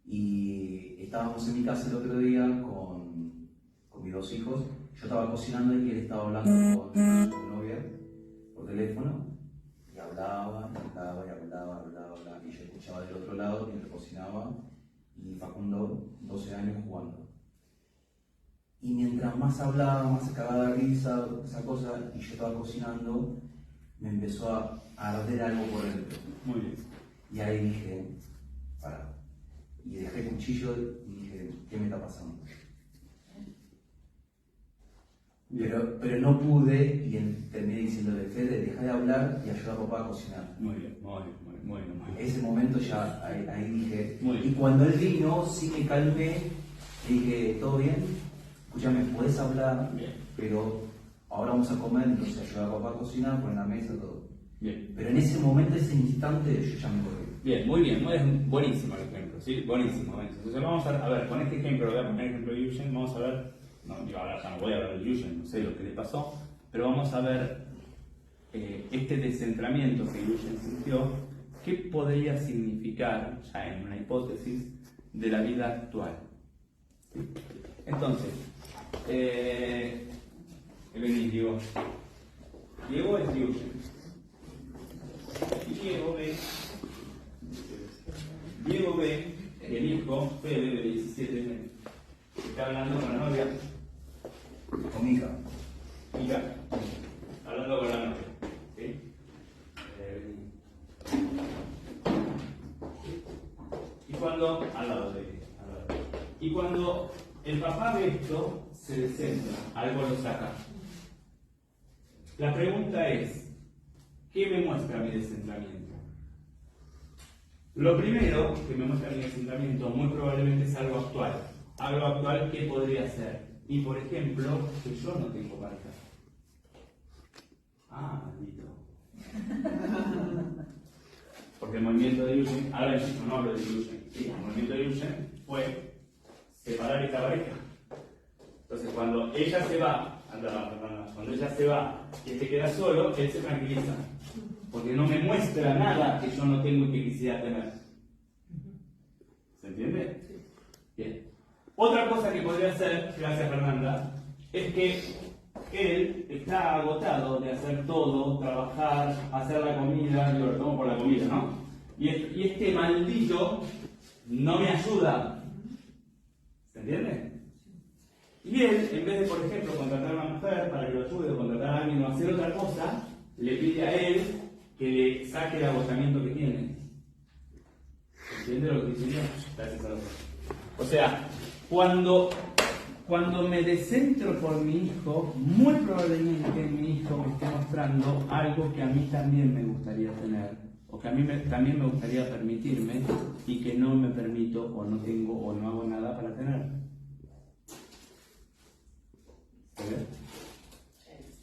Y estábamos en mi casa el otro día con mis dos hijos. Yo estaba cocinando y él estaba hablando con su novia por teléfono. Y hablaba, y yo escuchaba del otro lado mientras cocinaba. Y Facundo, 12 años, jugando. Y mientras más hablaba, más se cagaba de risa, esa cosa, y yo estaba cocinando, me empezó a arder algo por dentro. Muy bien. Y ahí dije, para. Y dejé el cuchillo y dije, ¿qué me está pasando? Pero no pude, y terminé diciéndole, Fede, deja de hablar y ayuda a papá a cocinar. Muy bien. Ese momento ya, ahí dije, Muy bien. y cuando él vino, sí me calmé, y dije, ¿todo bien? Escúchame, puedes hablar, Bien. pero ahora vamos a comer, entonces ayuda a papá a cocinar, poner la mesa, todo. Bien. Pero en ese momento, ese instante, yo ya me corrí. Bien, muy bien, buenísimo el ejemplo, ¿sí? Buenísimo. Entonces vamos a ver, con este ejemplo, voy a poner el ejemplo de Yuyen, vamos a ver, no voy a hablar de Yuyen, no sé lo que le pasó, pero vamos a ver este descentramiento que Yuyen sintió, qué podría significar, ya en una hipótesis, de la vida actual. ¿Sí? Entonces, venís, Diego. Diego es Yuyen. Y Diego ve que el hijo, Fede, de 17, está hablando con la novia. Con mi hija. Mira, hablando con la novia. ¿Sí? Y cuando el papá ve esto, se descentra, algo lo saca. La pregunta es, ¿qué me muestra mi descentramiento? Lo primero que me muestra mi descentramiento muy probablemente es algo actual. Algo actual que podría ser. Y por ejemplo, que yo no tengo pareja. Ah, maldito. Porque el movimiento de Yugen, ahora insisto, no hablo de Yugen, sí, el movimiento de Yugen fue separar esta pareja. Entonces cuando ella se va, cuando ella se va y él se queda solo, él se tranquiliza. Porque no me muestra nada que yo no tengo y que quisiera tener. ¿Se entiende? Bien. Otra cosa que podría hacer, gracias Fernanda, es que él está agotado de hacer todo, trabajar, hacer la comida, yo lo tomo por la comida, ¿no? Y este maldito no me ayuda. ¿Se entiende? Y él, en vez de, por ejemplo, contratar a una mujer para que lo ayude o contratar a alguien o hacer otra cosa, le pide a él que le saque el agotamiento que tiene. ¿Entiende lo que dice yo? Gracias a los dos. O sea, cuando me descentro por mi hijo, muy probablemente mi hijo me esté mostrando algo que a mí también me gustaría tener, o que a mí también me gustaría permitirme y que no me permito, o no tengo, o no hago nada para tener. ¿Se ve?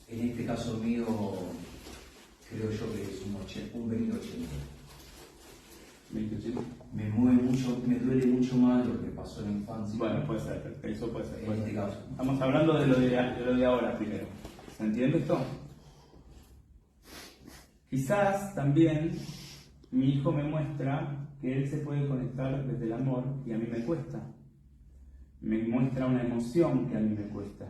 En este caso mío, creo yo que es un 20-80. 20-80. Me mueve mucho, me duele mucho más lo que pasó en la infancia. Bueno, puede ser, eso puede ser. En este caso. Estamos hablando de lo de ahora primero. ¿Se entiende esto? Quizás también mi hijo me muestra que él se puede conectar desde el amor y a mí me cuesta. Me muestra una emoción que a mí me cuesta.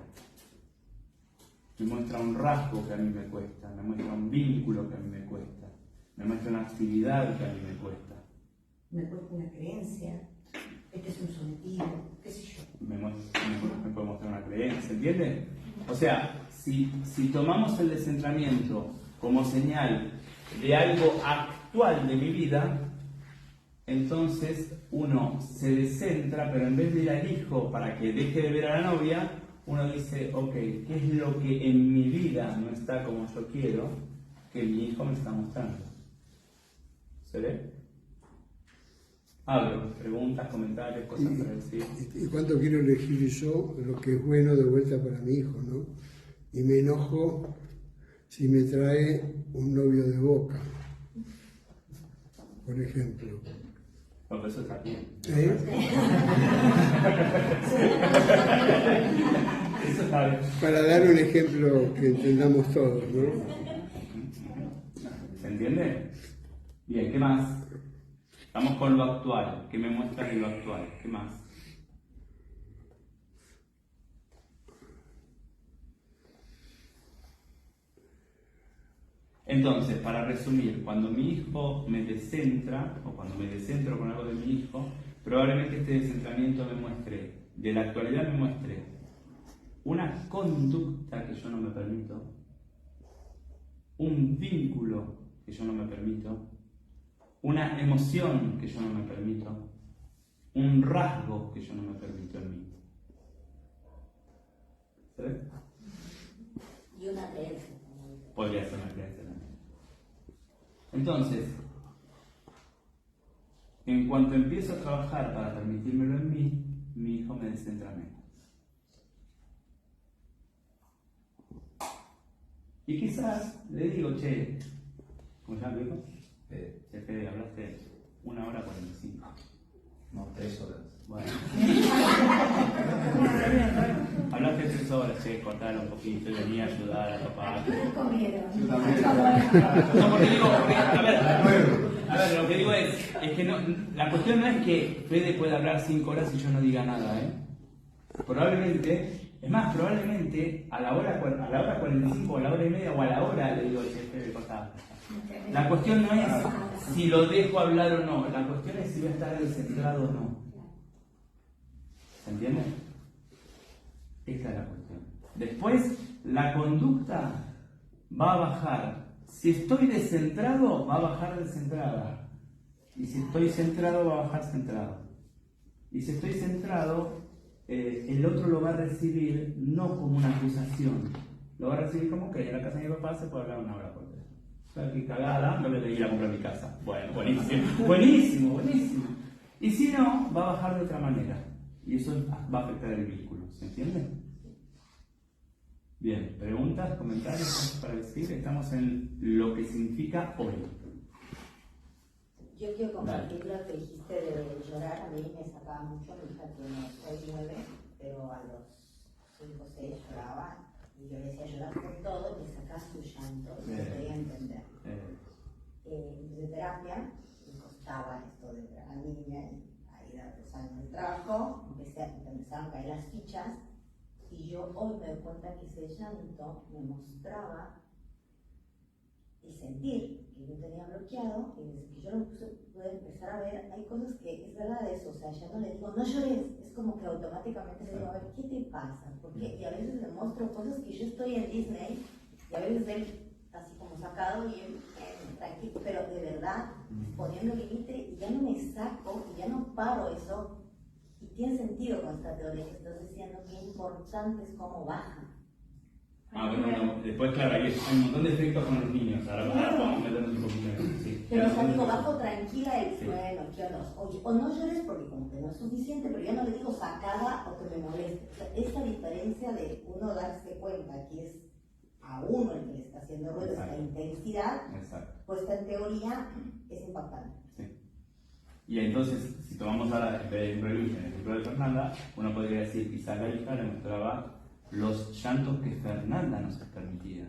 Me muestra un rasgo que a mí me cuesta. Me muestra un vínculo que a mí me cuesta. Me muestra una actividad que a mí me cuesta. Me cuesta una creencia, este es un sentido, qué sé yo. Me puede mostrar una creencia, ¿entiende? O sea, si tomamos el descentramiento como señal de algo actual de mi vida, entonces uno se descentra, pero en vez de ir al hijo para que deje de ver a la novia, uno dice, ok, ¿qué es lo que en mi vida no está como yo quiero que mi hijo me está mostrando? ¿Se ve? Hablo, preguntas, comentarios, cosas para decir. ¿Y cuánto quiero elegir yo lo que es bueno de vuelta para mi hijo, no? Y me enojo si me trae un novio de Boca, por ejemplo. Bueno, eso está bien. ¿Eh? Eso está bien. Para dar un ejemplo que entendamos todos, ¿no? ¿Se entiende? Bien, ¿qué más? Estamos con lo actual. ¿Qué me muestra de lo actual? ¿Qué más? Entonces, para resumir, cuando mi hijo me descentra, o cuando me descentro con algo de mi hijo, probablemente este descentramiento me muestre, de la actualidad me muestre, una conducta que yo no me permito, un vínculo que yo no me permito, una emoción que yo no me permito, un rasgo que yo no me permito en mí. ¿Se ve? Y una creencia. Podría ser una creencia también. Entonces, en cuanto empiezo a trabajar para permitírmelo en mí, mi hijo me descentra menos. Y quizás le digo, che, ¿cómo se llama tu hijo? Fede, hablaste 1 hora 45. No, 3 horas. Bueno. Hablaste 3 horas, che, cortalo un poquito, venía a ayudar a papá. Comieron. No, porque digo, a ver, lo que digo es que no, la cuestión no es que Fede pueda hablar 5 horas y yo no diga nada, ¿eh? Probablemente, es más, probablemente a la hora 45 o a la hora y media o a la hora le digo, che, Fede, cortá. La cuestión no es si lo dejo hablar o no, la cuestión es si voy a estar descentrado o no. ¿Se entiende? Esta es la cuestión. Después, la conducta va a bajar. Si estoy descentrado, va a bajar descentrada. Y si estoy centrado, va a bajar centrado. Y si estoy centrado, el otro lo va a recibir no como una acusación, lo va a recibir como que en la casa de mi papá se puede hablar una hora por teléfono. O sea, que cagada, no le tengo que ir a comprar mi casa. Bueno, buenísimo, buenísimo, buenísimo. Y si no, va a bajar de otra manera. Y eso va a afectar el vínculo, ¿se entiende? Bien, preguntas, comentarios, cosas para decir. Estamos en lo que significa hoy. Yo quiero compartir lo que dijiste de llorar. A mí me sacaba mucho, mi hija tiene hoy 9, pero a los 5 o 6 lloraba. Y yo le decía llorar por todo, me sacaba su llanto, y no podía entender. De terapia, me costaba esto de ver a la niña, y a ir a los años de trabajo, empezaron a caer las fichas. Y yo hoy me doy cuenta que ese llanto me mostraba el sentir que yo tenía bloqueado, y desde que yo lo pude empezar a ver, hay cosas que es verdad eso, o sea, ya no le digo, no llores, es como que automáticamente le digo, a ver, ¿qué te pasa? Porque, y a veces le muestro cosas que yo estoy en Disney, y a veces él así como sacado y él tranquilo, pero de verdad, poniendo límite, y ya no me saco, y ya no paro eso. Y tiene sentido con esta teoría que estás diciendo, que importante es cómo baja. Bueno, después, claro, hay un montón de efectos con los niños. Ahora vamos a meternos un poquito en eso. Sí. Pero o sea, digo, bajo tranquila el bueno, oye, o no llores porque como que no es suficiente, pero ya no le digo sacada o que me moleste. O sea, esta diferencia de uno darse cuenta que es a uno el que le está haciendo ruido, esta intensidad, puesta en teoría, es impactante. Sí. Y entonces, si tomamos ahora en el ejemplo de Fernanda, uno podría decir, quizás la hija le mostraba los llantos que Fernanda nos permitía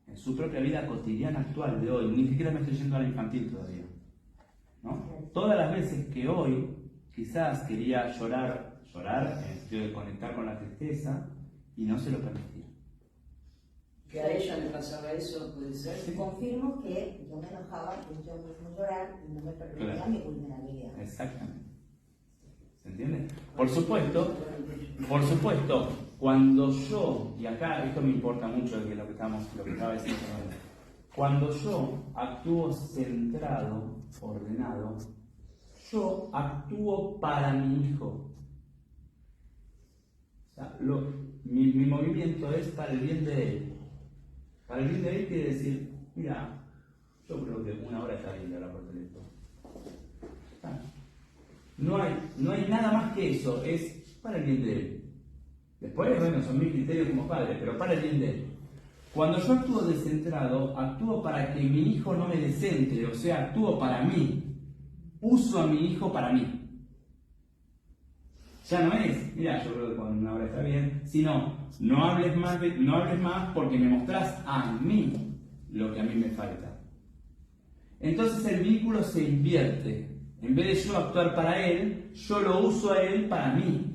en su propia vida cotidiana actual de hoy. Ni siquiera me estoy yendo a la infantil todavía, ¿no? Todas las veces que hoy quizás quería llorar en el sentido de conectar con la tristeza y no se lo permitía. Que a ella le pasaba eso, puede ser. Sí. Confirmo que yo me enojaba y yo mismo llorar y no me permitía mi vulnerabilidad. Exactamente. ¿Se entiende? Por supuesto, cuando yo, y acá esto me importa mucho de lo que estaba diciendo, cuando yo actúo centrado, ordenado, yo actúo para mi hijo. O sea, mi movimiento es para el bien de él. Para el bien de él quiere decir, mira, yo creo que una hora está bien de hablar por teléfono. No hay nada más que eso, es para el bien de él. Después, bueno, son mis criterios como padre, pero para el bien de él. Cuando yo actúo descentrado, actúo para que mi hijo no me descentre, o sea, actúo para mí. Uso a mi hijo para mí. Ya no es, mira, yo creo que con una hora está bien, sino, no hables más porque me mostrás a mí lo que a mí me falta. Entonces el vínculo se invierte. En vez de yo actuar para él, yo lo uso a él para mí.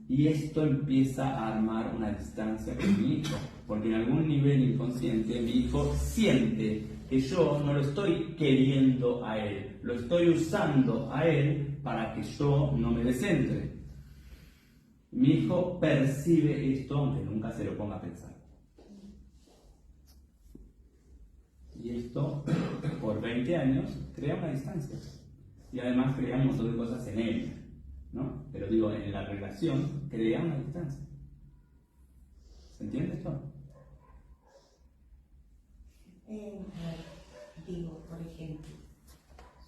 Y esto empieza a armar una distancia con mi hijo, porque en algún nivel inconsciente mi hijo siente que yo no lo estoy queriendo a él, lo estoy usando a él para que yo no me descentre. Mi hijo percibe esto, aunque nunca se lo ponga a pensar. Y esto, por 20 años, crea una distancia. Y además crea un montón de cosas en él, ¿no? Pero digo, en la relación crea una distancia. ¿Se entiende esto? Digo, por ejemplo,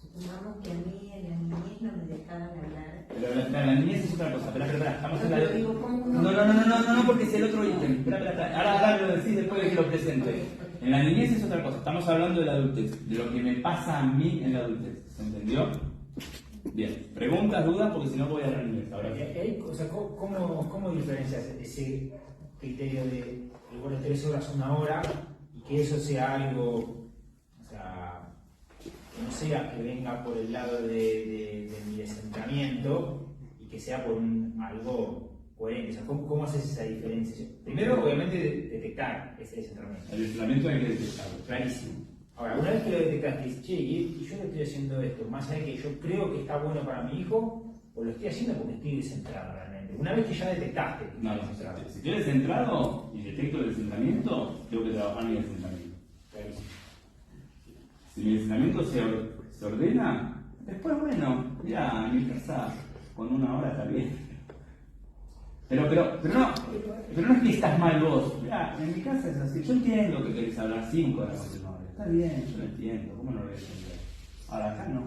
supongamos que a mí en la niñez no me dejaban hablar. Pero la niñez es otra cosa. Espera, estamos en la... No, porque es el otro ítem. Espera. Ahora lo decís después de que lo presente. En la niñez es otra cosa. Estamos hablando de la adultez, de lo que me pasa a mí en la adultez. ¿Se entendió? Bien. Preguntas, dudas, porque si no voy a la niñez. Ahora sí. O sea, ¿cómo diferencias ese criterio de bueno, 3 horas, 1 hora, y que eso sea algo, o sea, que no sea que venga por el lado de mi descentramiento y que sea por algo coherente? O sea, ¿cómo haces esa diferencia? Primero, obviamente, detectar ese descentramiento. El descentramiento hay que detectarlo. Clarísimo. Ahora, una vez que lo detectaste, dices, che, y yo no estoy haciendo esto, más allá de que yo creo que está bueno para mi hijo, o lo estoy haciendo porque estoy descentrado realmente. Una vez que ya detectaste que no, si estoy descentrado y detecto el descentramiento, tengo que trabajar mi descentramiento. Clarísimo. Si mi descentramiento se ordena, después, bueno, ya, mi casa, con 1 hora está bien. Pero no es que estás mal vos. Mirá, en mi casa es así. Yo entiendo que querés hablar 5 horas con tu novia. Está bien, yo lo entiendo. ¿Cómo no lo voy a entender? Ahora acá no.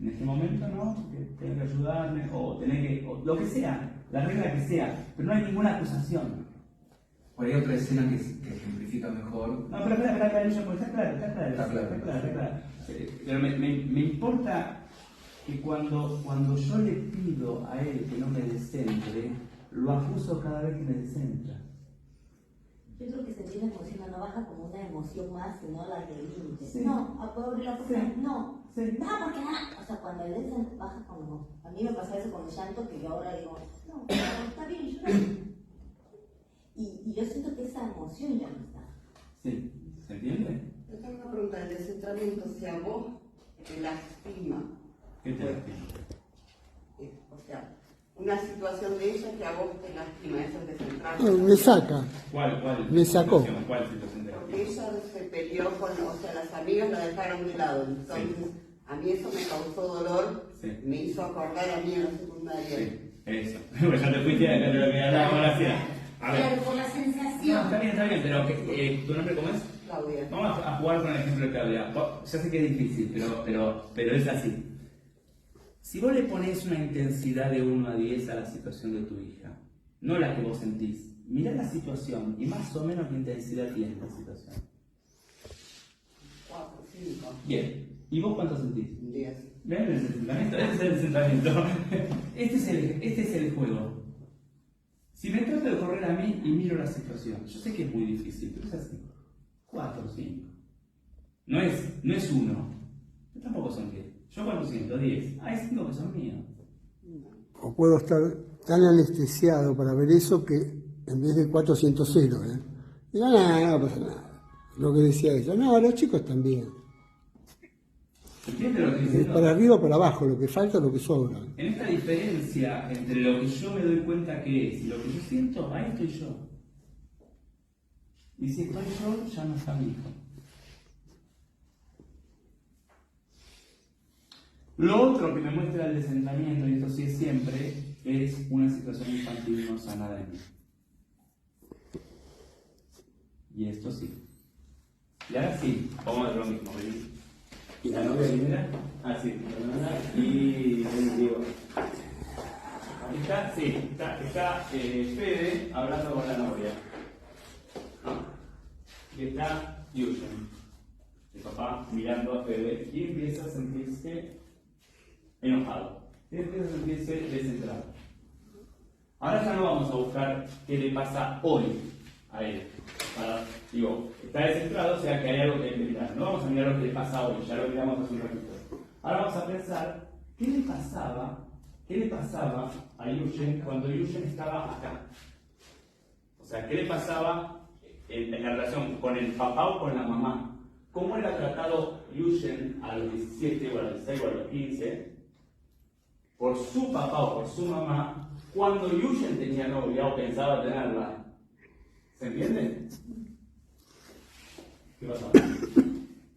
En este momento no, porque tenés que ayudarme, o tenés que. O lo que sea, la regla que sea. Pero no hay ninguna acusación. Por ahí otra escena que ejemplifica mejor. No, pero espera, está claro. Pero me importa que cuando yo le pido a él que no me descentre, lo acuso cada vez que me descentra. Yo creo que sentir la emoción no baja como una emoción más, sino la de límite. Sí. No, a poder abrir la puerta, Sí. no. Sí. No, porque no. O sea, cuando el descent baja como. A mí me pasa eso con el llanto, que yo ahora digo, no, está bien, yo no. Y yo siento que esa emoción ya no está. Sí, ¿se entiende? Yo tengo una pregunta, el descentramiento, si a vos te lastima, ¿Qué te lastima? o sea, una situación de ella que a vos te lastima, eso es descentramiento. Me saca. ¿Cuál? Me sacó. ¿Cuál situación te Porque ella se peleó con, o sea, las amigas la dejaron de lado, entonces a mí eso me causó dolor, me hizo acordar a mí en la secundaria. Sí, eso. Pues ya te fuiste de lo que hablábamos recién. A ver. Claro, por la sensación. No, está bien, pero ¿tu nombre cómo es? Claudia. Vamos a jugar con el ejemplo de Claudia. Ya sé que es difícil, pero es así. Si vos le pones una intensidad de 1 a 10 a la situación de tu hija, no la que vos sentís, mirá la situación y más o menos qué intensidad tiene la situación. 4, 5. Bien. ¿Y vos cuánto sentís? 10. ¿Ven el descentramiento? Este es el descentramiento. Este es el juego. Si me trato de correr a mí y miro la situación, yo sé que es muy difícil, pero es así. 4 o 5. No es 1. Tampoco son 10. Yo cuando siento 10, hay 5 que son míos. O puedo estar tan anestesiado para ver eso que en vez de 400 ¿eh? Digo, no pasa nada. Lo que decía ella, no, los chicos también. ¿Entiendes lo que estoy diciendo? Para arriba o para abajo, lo que falta, lo que sobra. En esta diferencia entre lo que yo me doy cuenta que es y lo que yo siento, ahí estoy yo. Y si estoy yo, ya no está mi hijo. Lo otro que me muestra el desentamiento, y esto sí es siempre, es una situación infantil no sanada en mí. Y esto sí. Y ahora sí, vamos a ver lo mismo, ¿verdad? ¿Y la novia primera? Ah, sí, y digo, está, sí, está Fede hablando con la novia. Y está Yugen, el papá mirando a Fede, y empieza a sentirse enojado. Y empieza a sentirse descentrado. Ahora ya no vamos a buscar qué le pasa hoy a él. Está descentrado, o sea que hay algo que hay que mirar. No vamos a mirar lo que le pasa hoy, ya lo miramos hace un ratito. Ahora vamos a pensar qué le pasaba a Yugen cuando Yugen estaba acá. O sea, qué le pasaba en la relación con el papá o con la mamá. ¿Cómo era tratado Yugen a los 17 o a los 16 o a los 15 por su papá o por su mamá cuando Yugen tenía novia o pensaba tenerla? ¿Se entiende? ¿Qué pasó?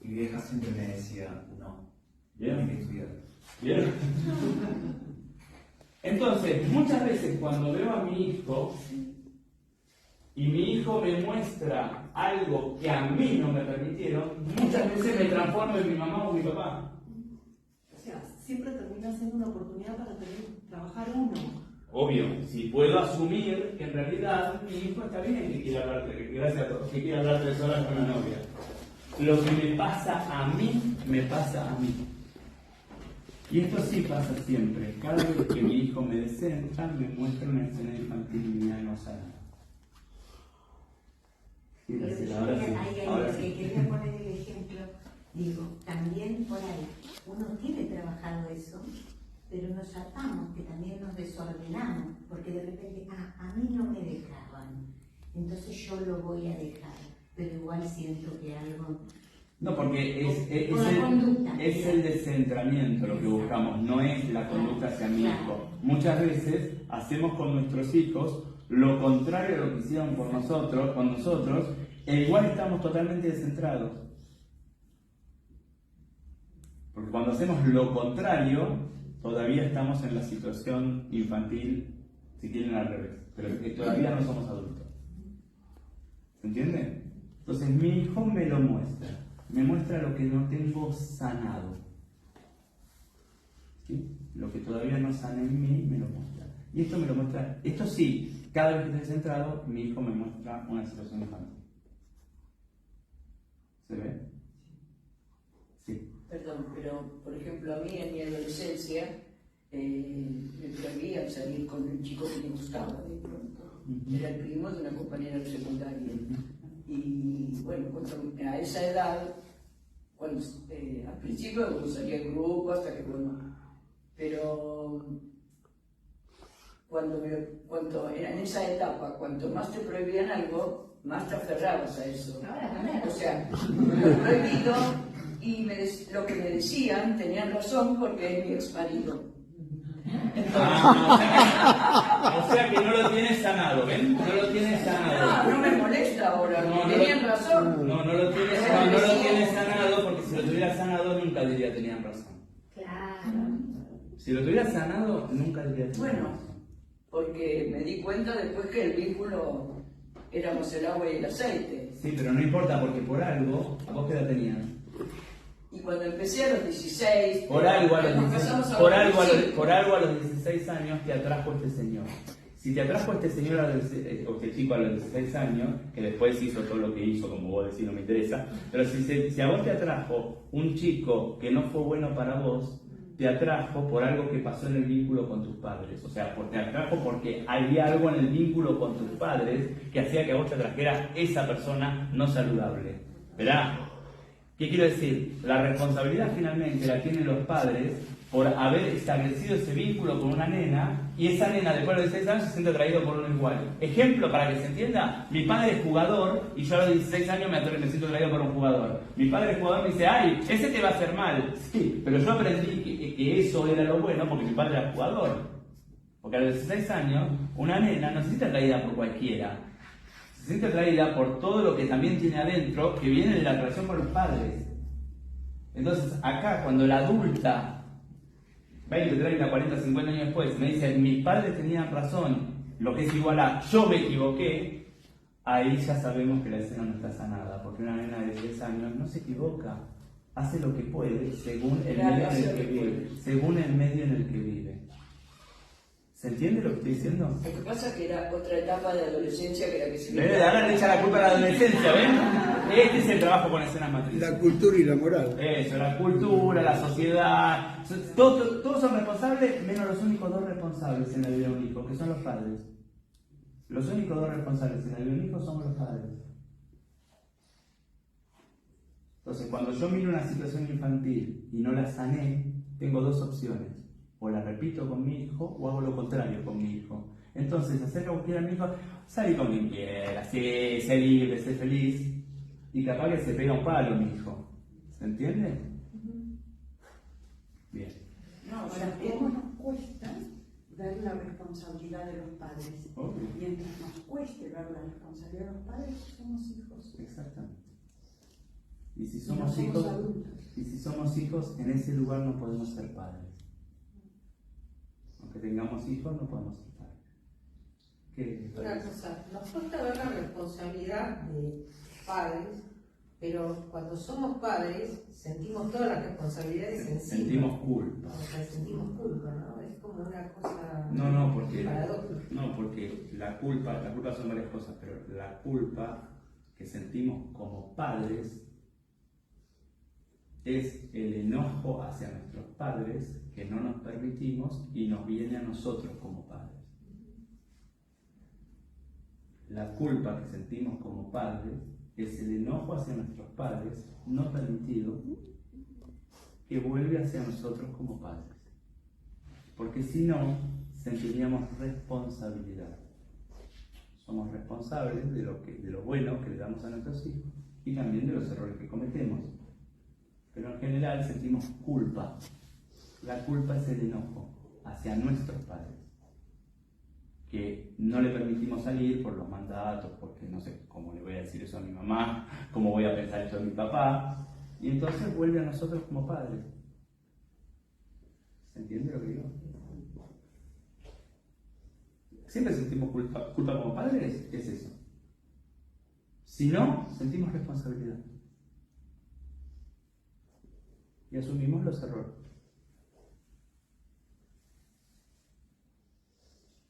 Mi vieja siempre me decía, no, ¿Bien? hay que estudiar. ¿Bien? Entonces, muchas veces cuando veo a mi hijo y mi hijo me muestra algo que a mí no me permitieron, muchas veces me transformo en mi mamá o mi papá. O sea, siempre termina siendo una oportunidad para trabajar uno. Obvio, si puedo asumir que en realidad mi hijo está bien que quiera hablar, gracias a todos, que quiera hablar 3 horas con la novia. Lo que me pasa a mí, me pasa a mí. Y esto sí pasa siempre. Cada vez que mi hijo me descentra, me muestra una escena infantil mía no sanada. Ahora sí. Quería poner el ejemplo, digo, también por ahí, uno tiene trabajado eso, pero nos atamos, que también nos desordenamos, porque de repente, a mí no me dejaban, entonces yo lo voy a dejar, pero igual siento que algo... No, porque es el descentramiento lo que buscamos, no es la conducta hacia mi hijo. Muchas veces hacemos con nuestros hijos lo contrario de lo que hicieron con nosotros, e igual estamos totalmente descentrados. Porque cuando hacemos lo contrario, todavía estamos en la situación infantil, si quieren al revés, pero que todavía no somos adultos. ¿Se entiende? Entonces mi hijo me lo muestra, me muestra lo que no tengo sanado. ¿Sí? Lo que todavía no sané en mí me lo muestra. Y esto me lo muestra, esto sí, cada vez que estoy centrado, mi hijo me muestra una situación infantil. ¿Se ve? Sí. Perdón, pero por ejemplo a mí en mi adolescencia me prohibían salir con un chico que me gustaba de pronto. Era el primo de una compañera de secundaria. Y bueno, a esa edad, al principio me gustaría el grupo hasta que bueno, pero cuando era en esa etapa, cuanto más te prohibían algo, más te aferrabas a eso. O sea, lo prohibido y lo que me decían tenían razón porque es mi exmarido. O sea que no lo tienes sanado, ¿ven? No lo tienes sanado. No me molesta ahora, tenían razón. No lo tienes sanado, porque si lo tuvieras sanado nunca diría tenían razón. Claro. Si lo tuvieras sanado, nunca diría tenían razón. Porque me di cuenta después que el vínculo éramos el agua y el aceite. Sí, pero no importa, porque por algo, ¿vos qué edad tenías? Y cuando empecé a los 16, por algo a los 16 años te atrajo este señor. Si te atrajo este señor o este chico a los 16 años, que después hizo todo lo que hizo, como vos decís, no me interesa, pero si a vos te atrajo un chico que no fue bueno para vos, te atrajo por algo que pasó en el vínculo con tus padres. O sea, te atrajo porque había algo en el vínculo con tus padres que hacía que a vos te atrajera esa persona no saludable. ¿Verdad? ¿Qué quiero decir? La responsabilidad finalmente la tienen los padres por haber establecido ese vínculo con una nena, y esa nena después de los 16 años se siente atraído por uno igual. Ejemplo, para que se entienda, mi padre es jugador y yo a los 16 años me siento atraído por un jugador. Mi padre es jugador y me dice, ay, ese te va a hacer mal. Sí, pero yo aprendí que eso era lo bueno porque mi padre era jugador. Porque a los 16 años, una nena no se siente atraída por cualquiera. Se siente atraída por todo lo que también tiene adentro, que viene de la relación con los padres. Entonces, acá, cuando la adulta, 20, 30, 40, 50 años después, me dice, mis padres tenían razón, lo que es igual a yo me equivoqué, ahí ya sabemos que la escena no está sanada, porque una nena de 10 años no se equivoca, hace lo que puede según el medio en el que vive, según el medio en el que vive. ¿Se entiende lo que estoy diciendo? Lo que pasa es que era otra etapa de adolescencia que era que se... Ahora le echa la culpa a la adolescencia, ¿ven? Este es el trabajo con escenas matrices. La cultura y la moral. Eso, la cultura, la sociedad. Todos son responsables, menos los únicos dos responsables en la vida de un hijo, que son los padres. Los únicos dos responsables en la vida de un hijo somos los padres. Entonces, cuando yo miro una situación infantil y no la sané, tengo dos opciones. O la repito con mi hijo o hago lo contrario con mi hijo. Entonces, hacer lo que quiera mi hijo, salí con quien quiera, sí, sé libre, sé feliz. Y capaz que se pega un palo mi hijo. ¿Se entiende? Bien. No, ahora, ¿cómo nos cuesta ver la responsabilidad de los padres? Okay. Mientras nos cueste ver la responsabilidad de los padres, somos hijos. Exactamente. Y si somos hijos, en ese lugar no podemos ser padres. Aunque tengamos hijos, no podemos ser padres. Una cosa, nos cuesta ver la responsabilidad de padres, pero cuando somos padres sentimos todas las responsabilidades encima. Sentimos culpa. O sea, sentimos culpa, ¿no? Es como una cosa porque la culpa son varias cosas, pero la culpa que sentimos como padres es el enojo hacia nuestros padres que no nos permitimos y nos viene a nosotros como padres. La culpa que sentimos como padres es el enojo hacia nuestros padres no permitido que vuelve hacia nosotros como padres. Porque si no, sentiríamos responsabilidad. Somos responsables de lo bueno que le damos a nuestros hijos y también de los errores que cometemos. Pero en general sentimos culpa. La culpa es el enojo hacia nuestros padres, que no le permitimos salir por los mandatos, porque no sé cómo le voy a decir eso a mi mamá, cómo voy a pensar esto a mi papá, y entonces vuelve a nosotros como padres. ¿Se entiende lo que digo? Siempre sentimos culpa como padres, ¿qué es eso? Si no, sentimos responsabilidad. Y asumimos los errores.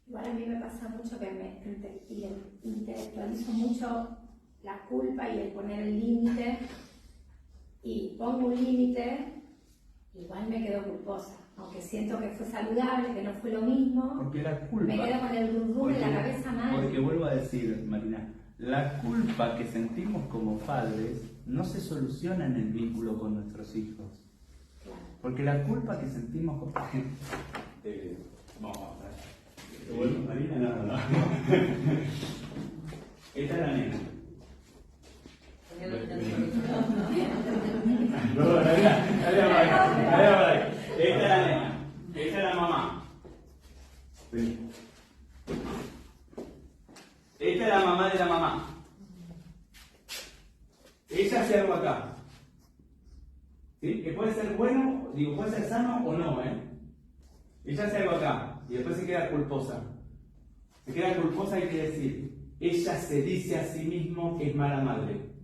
Igual a mí me pasa mucho que intelectualizo mucho la culpa y el poner el límite, y pongo un límite, igual me quedo culposa, aunque siento que fue saludable, que no fue lo mismo. Porque la culpa, me quedo con el rum en la cabeza mal. Porque vuelvo a decir, Marina, la culpa que sentimos como padres no se soluciona en el vínculo con nuestros hijos. Claro. Porque la culpa que sentimos como... vamos a ver. Bueno, Marina, no. Esta es la nena. No, dale para ahí. Esta es la nena. Esta es la mamá. Esta es la mamá de la mamá. Ella hace algo acá. ¿Sí? Que puede ser bueno, digo, puede ser sano o no, Ella hace algo acá y después se queda culposa. Se queda culposa, hay que decir, ella se dice a sí mismo que es mala madre.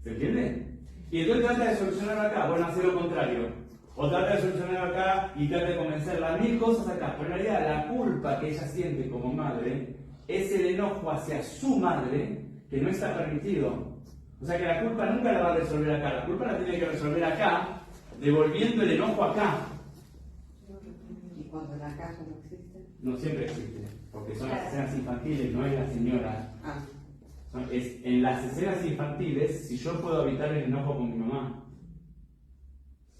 ¿Se entiende? Y entonces trata de solucionar acá, bueno, hacer lo contrario. O trata de solucionar acá y trata de convencerla a 1000 cosas acá. Pero en realidad la culpa que ella siente como madre es el enojo hacia su madre que no está permitido. O sea que la culpa nunca la va a resolver acá. La culpa la tiene que resolver acá, devolviendo el enojo acá. ¿Y cuando la casa no existe? No siempre existe, porque son las escenas infantiles, no es la señora. En las escenas infantiles, si yo puedo evitar el enojo con mi mamá,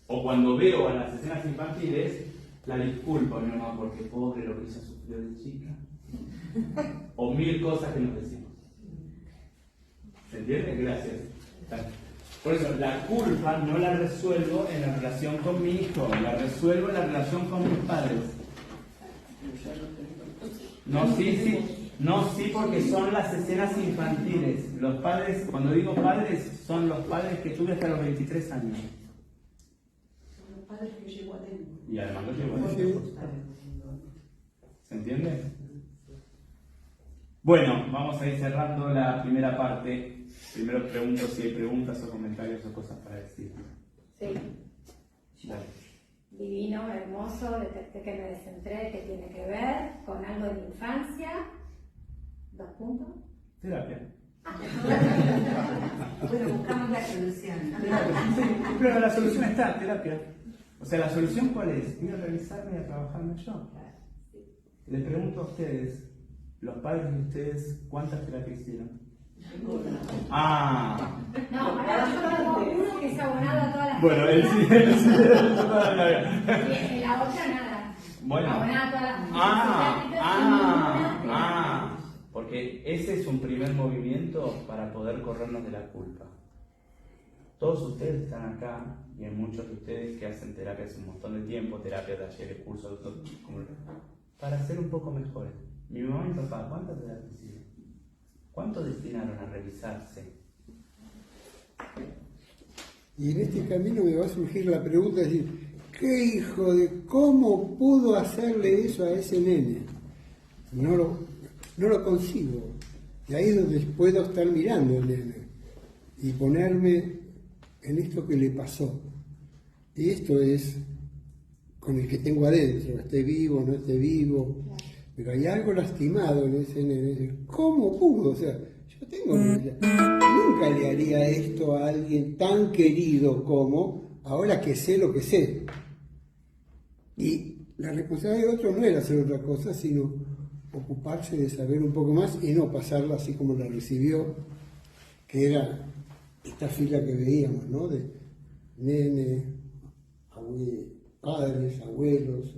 o cuando veo a las escenas infantiles, la disculpo a mi mamá porque pobre lo que ella sufrió de chica, o 1000 cosas que nos decimos. ¿Se entiende? Gracias. Por eso, la culpa no la resuelvo en la relación con mi hijo, la resuelvo en la relación con mis padres. No, sí, porque son las escenas infantiles. Los padres, cuando digo padres, son los padres que tuve hasta los 23 años. Son los padres que llegó a tener. Y además los llevo a tener. ¿Se entiende? Bueno, vamos a ir cerrando la primera parte. Primero pregunto si hay preguntas o comentarios o cosas para decir. Sí. Dale. Divino, hermoso, detecté que me descentré, que tiene que ver con algo de mi infancia. 2 puntos. Terapia. Bueno, buscamos la solución. Sí, pero la solución está, terapia. O sea, ¿la solución cuál es? Ir a revisarme y a trabajarme yo. Les pregunto a ustedes, los padres de ustedes, ¿cuántas terapias hicieron? Ah. No, ahora yo tengo uno que es abonado a todas las... Bueno, él sí. Y la otra nada. Bueno. Abonada a todas las... Porque ese es un primer movimiento para poder corrernos de la culpa. Todos ustedes están acá, y hay muchos de ustedes que hacen terapia hace un montón de tiempo, terapia, talleres, cursos, para ser un poco mejores. Mi mamá y mi papá, ¿cuántas terapias hicieron? ¿Cuánto destinaron a revisarse? Y en este camino me va a surgir la pregunta de decir, ¿qué hijo de cómo pudo hacerle eso a ese nene? No lo consigo. Y ahí es donde puedo estar mirando al nene y ponerme en esto que le pasó. Y esto es con el que tengo adentro, esté vivo, no esté vivo. Pero hay algo lastimado en ese nene. ¿Cómo pudo? O sea, yo tengo... Nunca le haría esto a alguien tan querido como ahora que sé lo que sé. Y la responsabilidad de otro no era hacer otra cosa, sino ocuparse de saber un poco más y no pasarla así como la recibió, que era esta fila que veíamos, ¿no? De nene, padres, abuelos.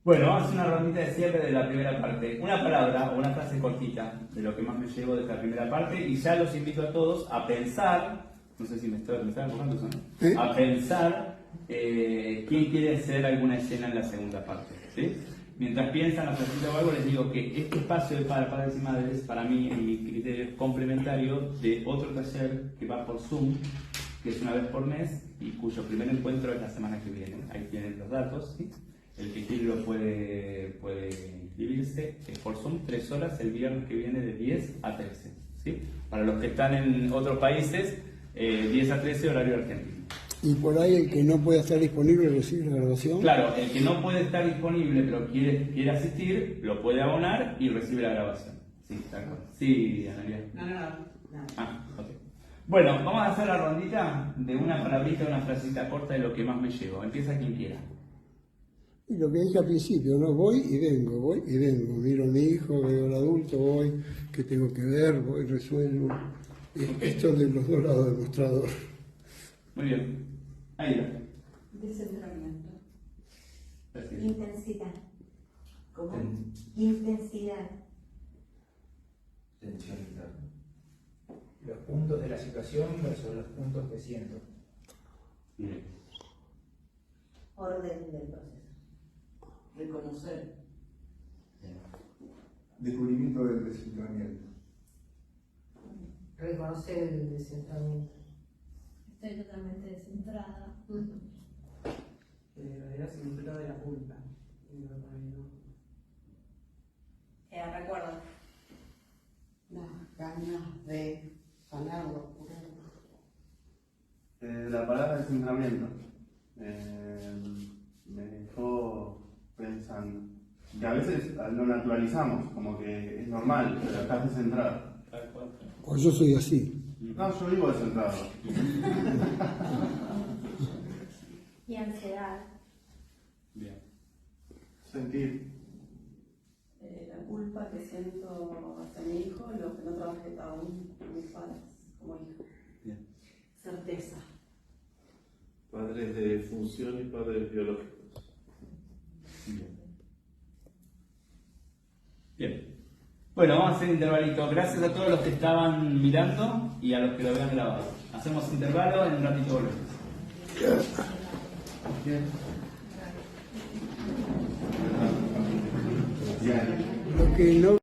Bueno, vamos a hacer una rondita de cierre de la primera parte. Una palabra o una frase cortita de lo que más me llevo de esta primera parte y ya los invito a todos a pensar, no sé si me están enfocando, ¿no? A pensar quién quiere hacer alguna escena en la segunda parte, ¿sí? Mientras piensan, o algo, les digo que este espacio de padres y madres, para mí, en mi criterio, es complementario de otro taller que va por Zoom, que es una vez por mes y cuyo primer encuentro es la semana que viene. Ahí tienen los datos, ¿sí? El que quiere lo puede inscribirse por Zoom 3 horas el viernes que viene de 10 a 13. ¿Sí? Para los que están en otros países, 10 a 13 horario argentino. Y por ahí el que no puede estar disponible recibe la grabación. Claro, el que no puede estar disponible pero quiere asistir, lo puede abonar y recibe la grabación. Sí, de acuerdo. Sí, Analia. No. Ah, ok. Bueno, vamos a hacer la rondita de una palabrita, una frasecita corta de lo que más me llevo. Empieza quien quiera. Y lo que dije al principio, ¿no? Voy y vengo. Miro a mi hijo, veo al adulto, voy, qué tengo que ver, voy, resuelvo. Esto de los dos lados del mostrador. Muy bien. Ahí va. Descentramiento. Gracias. Intensidad. ¿Cómo? Intensidad. Tensión interna. Los puntos de la situación versus los puntos que siento. Bien. Orden del proceso. Reconocer. Descubrimiento del descentramiento. Reconocer el descentramiento. Estoy totalmente descentrada. En realidad se nubló de la culpa. Recuerdo. Las ganas de sanarlo, curarlo. La palabra descentramiento me dejó pensando que a veces lo naturalizamos, como que es normal, pero estás descentrado. O yo soy así. No, yo vivo descentrado. Y ansiedad. Bien. Sentir. La culpa que siento hacia mi hijo, lo que no trabajé aún con mis padres como hijo. Bien. Certeza. Padres de función y padres biológicos. Bien. Bueno, vamos a hacer intervalito. Gracias a todos los que estaban mirando y a los que lo habían grabado. Hacemos intervalo, en un ratito volvemos. Bien. Lo que no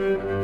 Bien.